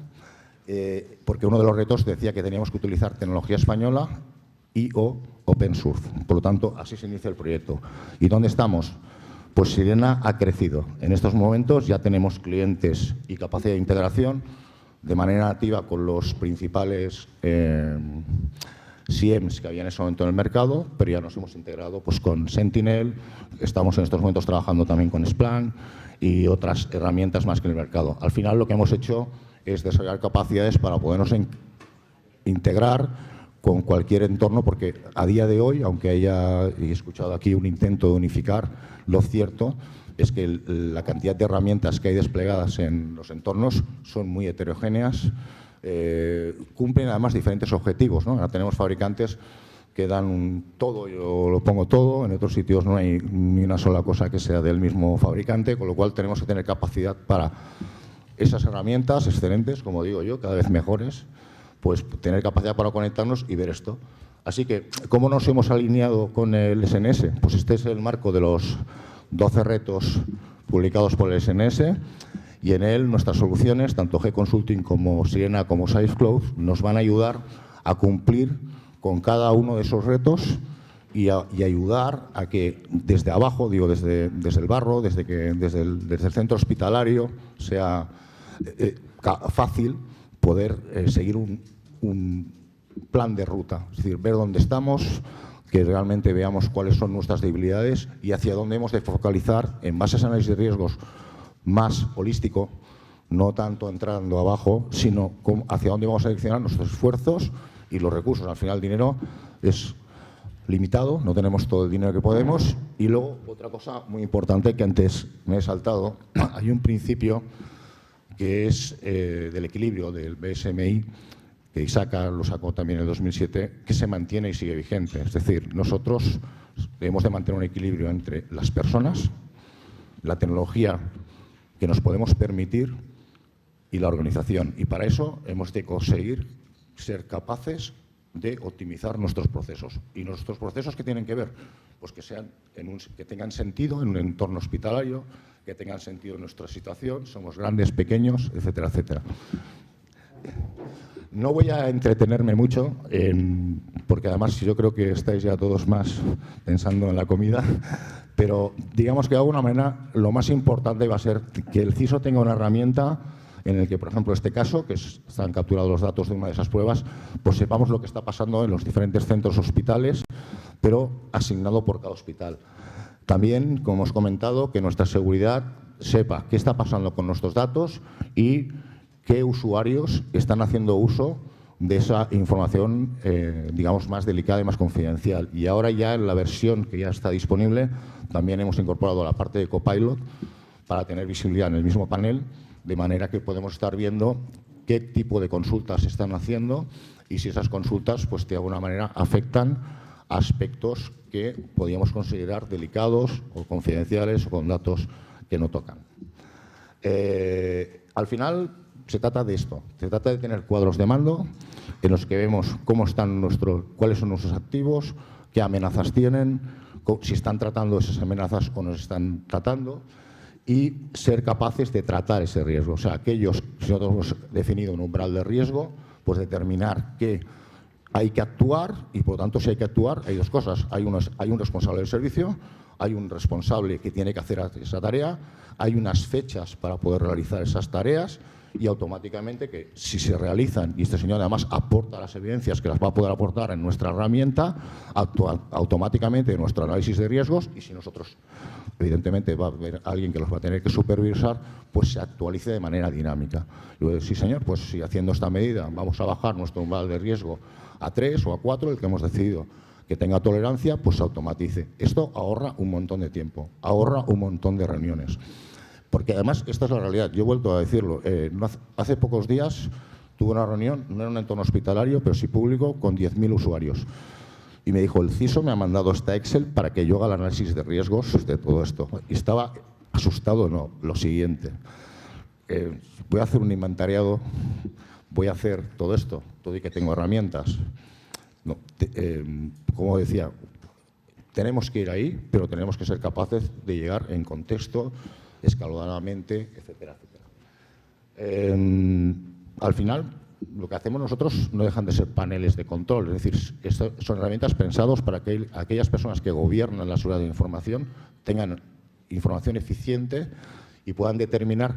porque uno de los retos decía que teníamos que utilizar tecnología española y o open source. Por lo tanto, así se inicia el proyecto. ¿Y dónde estamos? pues Sirena ha crecido. En estos momentos ya tenemos clientes y capacidad de integración de manera nativa con los principales SIEMs que había en ese momento en el mercado, pero ya nos hemos integrado pues, con Sentinel, estamos en estos momentos trabajando también con Splunk y otras herramientas más que en el mercado. Al final lo que hemos hecho es desarrollar capacidades para podernos integrar con cualquier entorno, porque a día de hoy, aunque he escuchado aquí un intento de unificar, lo cierto es que la cantidad de herramientas que hay desplegadas en los entornos son muy heterogéneas, cumplen además diferentes objetivos, ¿no? Ahora tenemos fabricantes que dan un todo, yo lo pongo todo, en otros sitios no hay ni una sola cosa que sea del mismo fabricante, con lo cual tenemos que tener capacidad para esas herramientas excelentes, como digo yo, cada vez mejores, pues tener capacidad para conectarnos y ver esto. Así que, ¿cómo nos hemos alineado con el SNS? Pues este es el marco de los 12 retos publicados por el SNS y en él nuestras soluciones, tanto G-Consulting como Sirena como SafeCloud, nos van a ayudar a cumplir con cada uno de esos retos y ayudar a que desde abajo, digo, desde el barro, desde el centro hospitalario, sea fácil poder seguir un plan de ruta, es decir, ver dónde estamos, que realmente veamos cuáles son nuestras debilidades y hacia dónde hemos de focalizar en base a ese análisis de riesgos más holístico, no tanto entrando abajo, sino hacia dónde vamos a direccionar nuestros esfuerzos y los recursos. Al final el dinero es limitado, no tenemos todo el dinero que podemos. Y luego, otra cosa muy importante que antes me he saltado, hay un principio que es del equilibrio del BSMI, que Isaka lo sacó también en el 2007, que se mantiene y sigue vigente. Es decir, nosotros debemos de mantener un equilibrio entre las personas, la tecnología que nos podemos permitir y la organización. Y para eso hemos de conseguir ser capaces de optimizar nuestros procesos. ¿Y nuestros procesos qué tienen que ver? Pues que sean que tengan sentido en un entorno hospitalario, que tengan sentido en nuestra situación, somos grandes, pequeños, etcétera, etcétera. No voy a entretenerme mucho, porque además yo creo que estáis ya todos más pensando en la comida, pero digamos que de alguna manera lo más importante va a ser que el CISO tenga una herramienta en el que, por ejemplo, este caso, que están capturados los datos de una de esas pruebas, pues sepamos lo que está pasando en los diferentes centros hospitales, pero asignado por cada hospital. También, como hemos comentado, que nuestra seguridad sepa qué está pasando con nuestros datos y qué usuarios están haciendo uso de esa información, digamos, más delicada y más confidencial. Y ahora ya en la versión que ya está disponible, también hemos incorporado la parte de Copilot para tener visibilidad en el mismo panel, de manera que podemos estar viendo qué tipo de consultas se están haciendo y si esas consultas, pues de alguna manera, afectan a aspectos que podríamos considerar delicados o confidenciales o con datos que no tocan. Al final, se trata de esto, se trata de tener cuadros de mando en los que vemos cómo están cuáles son nuestros activos, qué amenazas tienen, si están tratando esas amenazas o no se están tratando y ser capaces de tratar ese riesgo. O sea, aquellos, si nosotros hemos definido un umbral de riesgo, pues determinar que hay que actuar y, por lo tanto, si hay que actuar, hay dos cosas. Hay un responsable del servicio, hay un responsable que tiene que hacer esa tarea, hay unas fechas para poder realizar esas tareas y automáticamente que si se realizan y este señor además aporta las evidencias que las va a poder aportar en nuestra herramienta, actúa automáticamente en nuestro análisis de riesgos y si nosotros, evidentemente, va a haber alguien que los va a tener que supervisar, pues se actualice de manera dinámica. Y voy a decir, sí señor, pues si haciendo esta medida vamos a bajar nuestro umbral de riesgo a 3 o a 4, el que hemos decidido que tenga tolerancia, pues se automatice. Esto ahorra un montón de tiempo, ahorra un montón de reuniones. Porque además, esta es la realidad, yo he vuelto a decirlo, hace pocos días tuve una reunión, no en un entorno hospitalario, pero sí público, con 10.000 usuarios. Y me dijo, el CISO me ha mandado esta Excel para que yo haga el análisis de riesgos de todo esto. Y estaba asustado, no, lo siguiente. Voy a hacer un inventariado, voy a hacer todo esto, todo y que tengo herramientas. No, como decía, tenemos que ir ahí, pero tenemos que ser capaces de llegar en contexto, escalonadamente, etcétera, etcétera. Al final, lo que hacemos nosotros no dejan de ser paneles de control, es decir, son herramientas pensadas para que aquellas personas que gobiernan la seguridad de la información tengan información eficiente y puedan determinar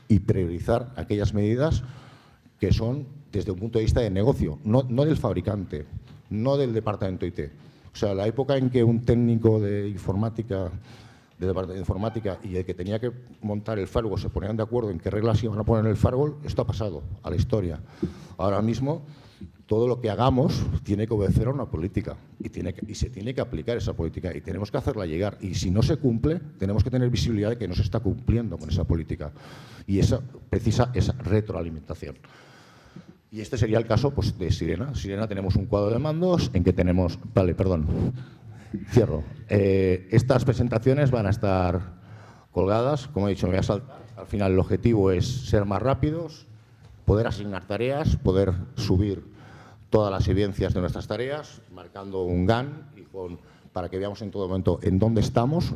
y priorizar aquellas medidas que son desde un punto de vista de negocio, no del fabricante, no del departamento IT. O sea, la época en que un técnico de informática, del departamento de informática, y el que tenía que montar el firewall se ponían de acuerdo en qué reglas iban a poner en el firewall, esto ha pasado a la historia. Ahora mismo, todo lo que hagamos tiene que obedecer a una política y se tiene que aplicar esa política y tenemos que hacerla llegar. Y si no se cumple, tenemos que tener visibilidad de que no se está cumpliendo con esa política. Y eso precisa esa retroalimentación. Y este sería el caso pues, de Sirena. Sirena tenemos un cuadro de mandos en que tenemos... Vale, perdón. Cierro. Estas presentaciones van a estar colgadas. Como he dicho, me voy a saltar. Al final el objetivo es ser más rápidos, poder asignar tareas, poder subir todas las evidencias de nuestras tareas, marcando un GAN y para que veamos en todo momento en dónde estamos,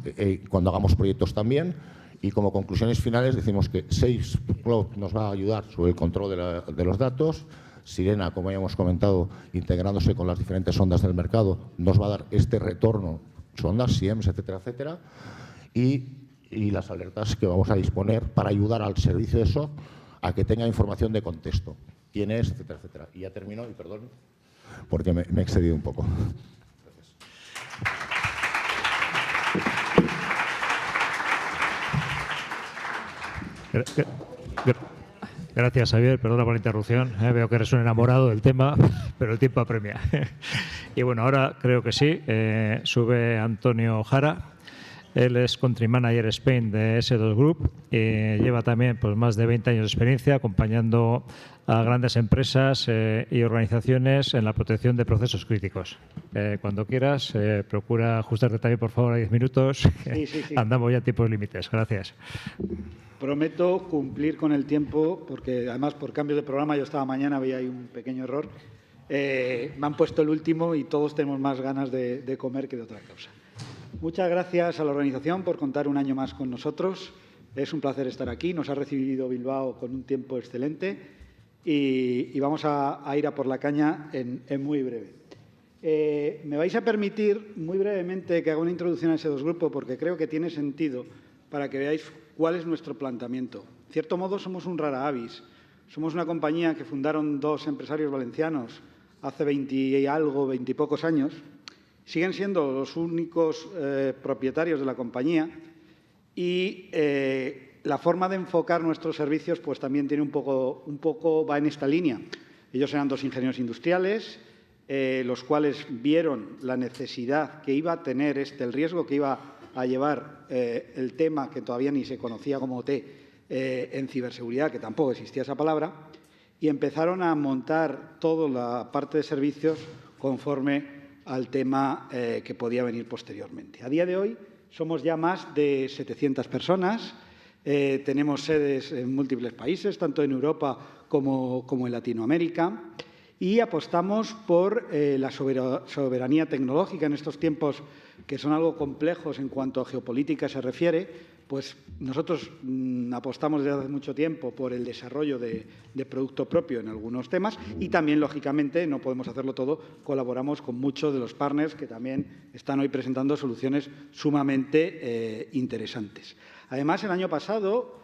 cuando hagamos proyectos también. Y como conclusiones finales decimos que SafeCloud nos va a ayudar sobre el control de los datos. Sirena, como ya hemos comentado, integrándose con las diferentes ondas del mercado, nos va a dar este retorno, ondas, SIEMs, etcétera, etcétera. Y las alertas que vamos a disponer para ayudar al servicio de SOC a que tenga información de contexto. Quién es, etcétera, etcétera. Y ya termino, y perdón, porque me he excedido un poco. Gracias, Javier. Perdona por la interrupción. Veo que eres un enamorado del tema, pero el tiempo apremia. Y bueno, ahora creo que sí. Sube Antonio Jara. Él es Country Manager Spain de S2 Group. Lleva también pues, más de 20 años de experiencia acompañando a grandes empresas y organizaciones en la protección de procesos críticos. Cuando quieras, procura ajustarte también, por favor, a 10 minutos. Sí. Andamos ya a tiempos límites. Gracias. Prometo cumplir con el tiempo, porque además por cambio de programa, yo estaba mañana, había ahí un pequeño error. Me han puesto el último y todos tenemos más ganas de comer que de otra cosa. Muchas gracias a la organización por contar un año más con nosotros. Es un placer estar aquí. Nos ha recibido Bilbao con un tiempo excelente y vamos a ir a por la caña en muy breve. Me vais a permitir muy brevemente que haga una introducción a S2 Grupo porque creo que tiene sentido para que veáis cuál es nuestro planteamiento. En cierto modo, somos un rara avis. Somos una compañía que fundaron dos empresarios valencianos hace 20 y pocos años. Siguen siendo los únicos propietarios de la compañía y la forma de enfocar nuestros servicios pues también tiene un poco va en esta línea. Ellos eran dos ingenieros industriales, los cuales vieron la necesidad que iba a tener el riesgo que iba a llevar el tema que todavía ni se conocía como OT en ciberseguridad, que tampoco existía esa palabra, y empezaron a montar toda la parte de servicios conforme al tema que podía venir posteriormente. A día de hoy somos ya más de 700 personas, tenemos sedes en múltiples países, tanto en Europa como en Latinoamérica, y apostamos por la soberanía tecnológica en estos tiempos que son algo complejos en cuanto a geopolítica se refiere. Pues nosotros apostamos desde hace mucho tiempo por el desarrollo de producto propio en algunos temas y también, lógicamente, no podemos hacerlo todo, colaboramos con muchos de los partners que también están hoy presentando soluciones sumamente interesantes. Además, el año pasado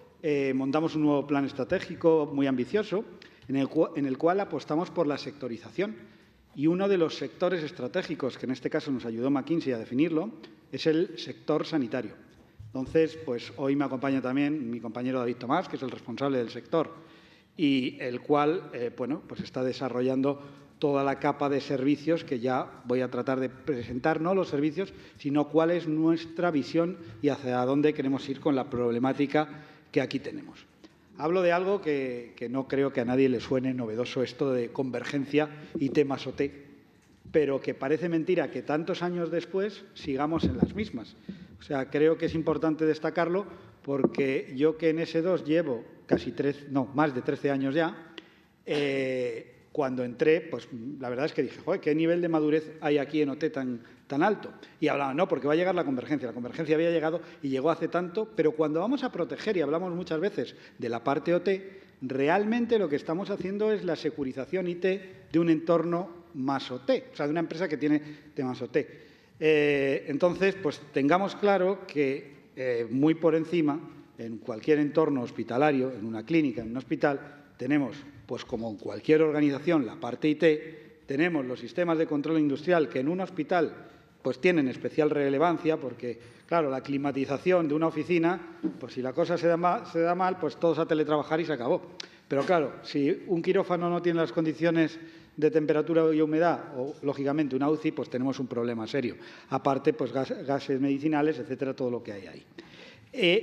montamos un nuevo plan estratégico muy ambicioso en el cual apostamos por la sectorización. Y uno de los sectores estratégicos, que en este caso nos ayudó McKinsey a definirlo, es el sector sanitario. Entonces, pues hoy me acompaña también mi compañero David Tomás, que es el responsable del sector, y el cual pues está desarrollando toda la capa de servicios que ya voy a tratar de presentar, no los servicios, sino cuál es nuestra visión y hacia dónde queremos ir con la problemática que aquí tenemos. Hablo de algo que no creo que a nadie le suene novedoso, esto de convergencia y temas OT, pero que parece mentira que tantos años después sigamos en las mismas. O sea, creo que es importante destacarlo porque yo que en S2 llevo más de 13 años ya, cuando entré, pues la verdad es que dije, joder, ¿qué nivel de madurez hay aquí en OT tan alto? Y hablaban, no, porque va a llegar la convergencia. La convergencia había llegado y llegó hace tanto, pero cuando vamos a proteger, y hablamos muchas veces de la parte OT, realmente lo que estamos haciendo es la securización IT de un entorno más OT, o sea, de una empresa que tiene temas OT. Entonces, pues tengamos claro que muy por encima, en cualquier entorno hospitalario, en una clínica, en un hospital, tenemos, pues como en cualquier organización, la parte IT, tenemos los sistemas de control industrial que en un hospital pues tienen especial relevancia porque, claro, la climatización de una oficina, pues si la cosa se da mal, pues todos a teletrabajar y se acabó. Pero claro, si un quirófano no tiene las condiciones de temperatura y humedad, o lógicamente una UCI, pues tenemos un problema serio. Aparte, pues gases medicinales, etcétera, todo lo que hay ahí.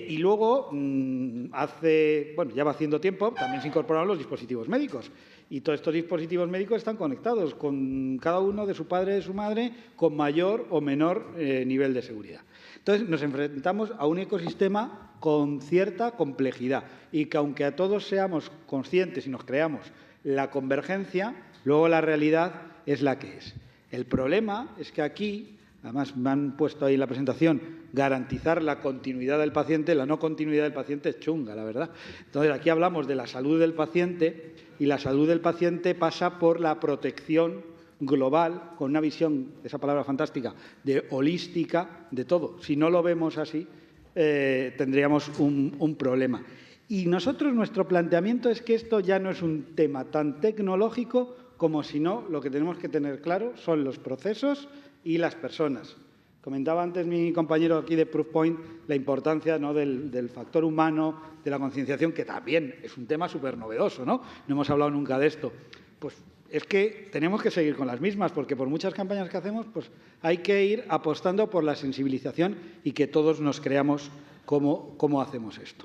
Y luego, ya va haciendo tiempo, también se incorporaron los dispositivos médicos. Y todos estos dispositivos médicos están conectados con cada uno de su padre y de su madre con mayor o menor nivel de seguridad. Entonces, nos enfrentamos a un ecosistema con cierta complejidad y que, aunque a todos seamos conscientes y nos creamos la convergencia, luego la realidad es la que es. El problema es que aquí, además me han puesto ahí en la presentación, garantizar la continuidad del paciente, la no continuidad del paciente es chunga, la verdad. Entonces, aquí hablamos de la salud del paciente y la salud del paciente pasa por la protección global, con una visión, esa palabra fantástica, de holística de todo. Si no lo vemos así, tendríamos un problema. Y nosotros, nuestro planteamiento es que esto ya no es un tema tan tecnológico como si no, lo que tenemos que tener claro son los procesos y las personas. Comentaba antes mi compañero aquí de Proofpoint la importancia, ¿no?, del factor humano, de la concienciación, que también es un tema súper novedoso, ¿no? No hemos hablado nunca de esto. Pues es que tenemos que seguir con las mismas, porque por muchas campañas que hacemos, pues hay que ir apostando por la sensibilización y que todos nos creamos cómo hacemos esto.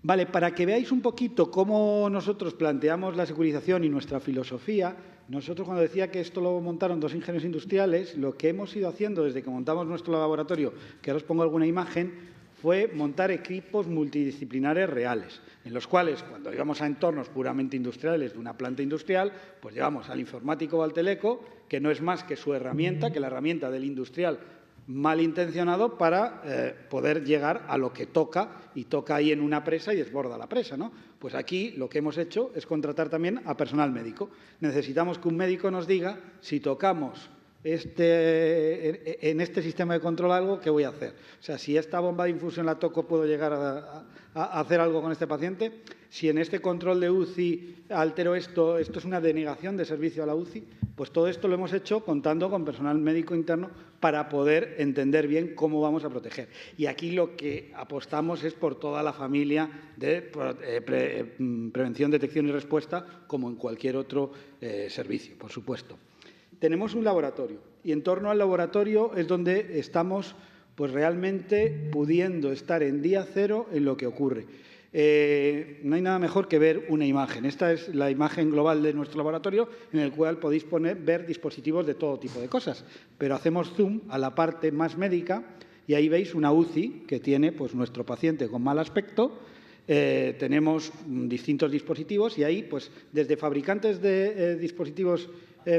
Vale, para que veáis un poquito cómo nosotros planteamos la securización y nuestra filosofía, nosotros cuando decía que esto lo montaron 2 ingenieros industriales, lo que hemos ido haciendo desde que montamos nuestro laboratorio, que ahora os pongo alguna imagen, fue montar equipos multidisciplinares reales, en los cuales, cuando íbamos a entornos puramente industriales de una planta industrial, pues llevamos al informático o al teleco, que no es más que su herramienta, que la herramienta del industrial malintencionado para poder llegar a lo que toca, y toca ahí en una presa y desborda la presa, ¿no? Pues aquí lo que hemos hecho es contratar también a personal médico. Necesitamos que un médico nos diga si tocamos en este sistema de control algo, ¿qué voy a hacer? O sea, si esta bomba de infusión la toco, ¿puedo llegar a hacer algo con este paciente? Si en este control de UCI altero esto es una denegación de servicio a la UCI, pues todo esto lo hemos hecho contando con personal médico interno para poder entender bien cómo vamos a proteger. Y aquí lo que apostamos es por toda la familia de prevención, detección y respuesta, como en cualquier otro servicio, por supuesto. Tenemos un laboratorio y en torno al laboratorio es donde estamos pues realmente pudiendo estar en día cero en lo que ocurre. No hay nada mejor que ver una imagen. Esta es la imagen global de nuestro laboratorio, en el cual podéis ver dispositivos de todo tipo de cosas. Pero hacemos zoom a la parte más médica y ahí veis una UCI que tiene pues, nuestro paciente con mal aspecto. Tenemos distintos dispositivos y ahí, pues, desde fabricantes de dispositivos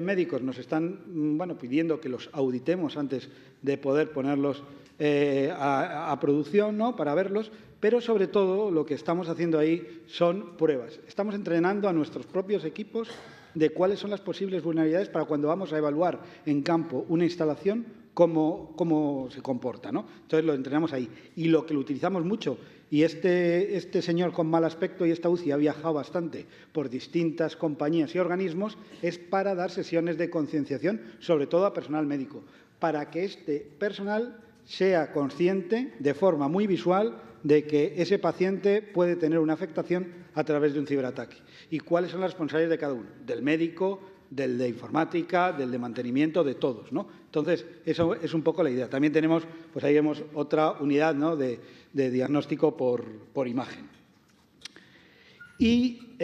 médicos nos están pidiendo que los auditemos antes de poder ponerlos a producción, ¿no?, para verlos, pero sobre todo lo que estamos haciendo ahí son pruebas. Estamos entrenando a nuestros propios equipos de cuáles son las posibles vulnerabilidades para cuando vamos a evaluar en campo una instalación, cómo se comporta, ¿no? Entonces lo entrenamos ahí. Y lo que lo utilizamos mucho, y este señor con mal aspecto y esta UCI ha viajado bastante por distintas compañías y organismos, es para dar sesiones de concienciación, sobre todo a personal médico, para que este personal sea consciente de forma muy visual de que ese paciente puede tener una afectación a través de un ciberataque. ¿Y cuáles son las responsabilidades de cada uno? Del médico, del de informática, del de mantenimiento, de todos, ¿no? Entonces, eso es un poco la idea. También tenemos, pues ahí vemos otra unidad, ¿no?, de diagnóstico por imagen. Y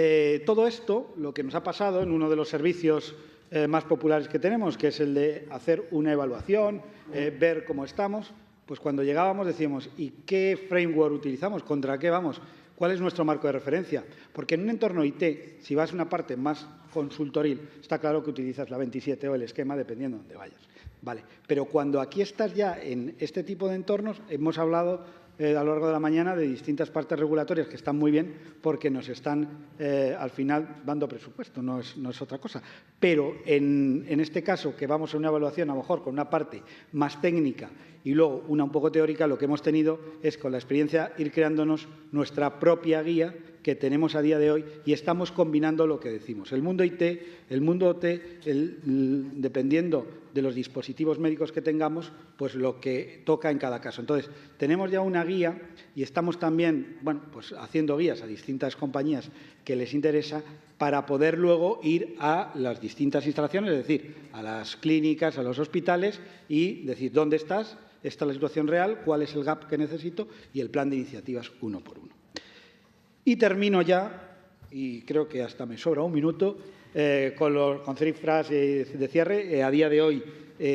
todo esto, lo que nos ha pasado en uno de los servicios más populares que tenemos, que es el de hacer una evaluación, ver cómo estamos, pues cuando llegábamos decíamos, ¿y qué framework utilizamos? ¿Contra qué vamos? ¿Cuál es nuestro marco de referencia? Porque en un entorno IT, si vas a una parte más consultoril, está claro que utilizas la 27 o el esquema dependiendo de dónde vayas. Vale. Pero cuando aquí estás ya en este tipo de entornos, hemos hablado a lo largo de la mañana de distintas partes regulatorias que están muy bien porque nos están al final dando presupuesto, no es otra cosa. Pero en este caso, que vamos a una evaluación a lo mejor con una parte más técnica y luego una un poco teórica, lo que hemos tenido es con la experiencia ir creándonos nuestra propia guía que tenemos a día de hoy y estamos combinando lo que decimos. El mundo IT, el mundo OT, dependiendo de los dispositivos médicos que tengamos, pues lo que toca en cada caso. Entonces, tenemos ya una guía y estamos también, bueno, pues haciendo guías a distintas compañías que les interesa para poder luego ir a las distintas instalaciones, es decir, a las clínicas, a los hospitales y decir dónde estás, esta es la situación real, cuál es el gap que necesito y el plan de iniciativas uno por uno. Y termino ya, y creo que hasta me sobra un minuto, con cifras de cierre. A día de hoy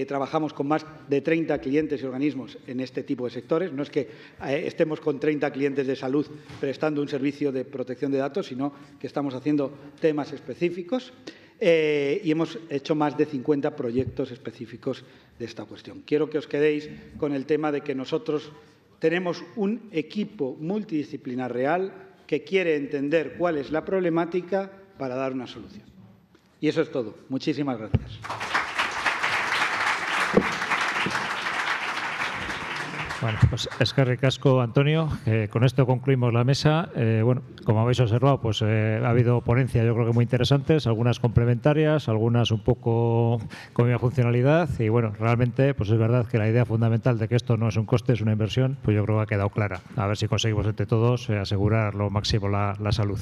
trabajamos con más de 30 clientes y organismos en este tipo de sectores. No es que estemos con 30 clientes de salud prestando un servicio de protección de datos, sino que estamos haciendo temas específicos y hemos hecho más de 50 proyectos específicos de esta cuestión. Quiero que os quedéis con el tema de que nosotros tenemos un equipo multidisciplinar real que quiere entender cuál es la problemática para dar una solución. Y eso es todo. Muchísimas gracias. Bueno, pues eskerrik asko, Antonio. Con esto concluimos la mesa. Bueno, como habéis observado, pues ha habido ponencias, yo creo que muy interesantes, algunas complementarias, algunas un poco con misma funcionalidad. Y bueno, realmente, pues es verdad que la idea fundamental de que esto no es un coste, es una inversión, pues yo creo que ha quedado clara. A ver si conseguimos entre todos asegurar lo máximo la salud.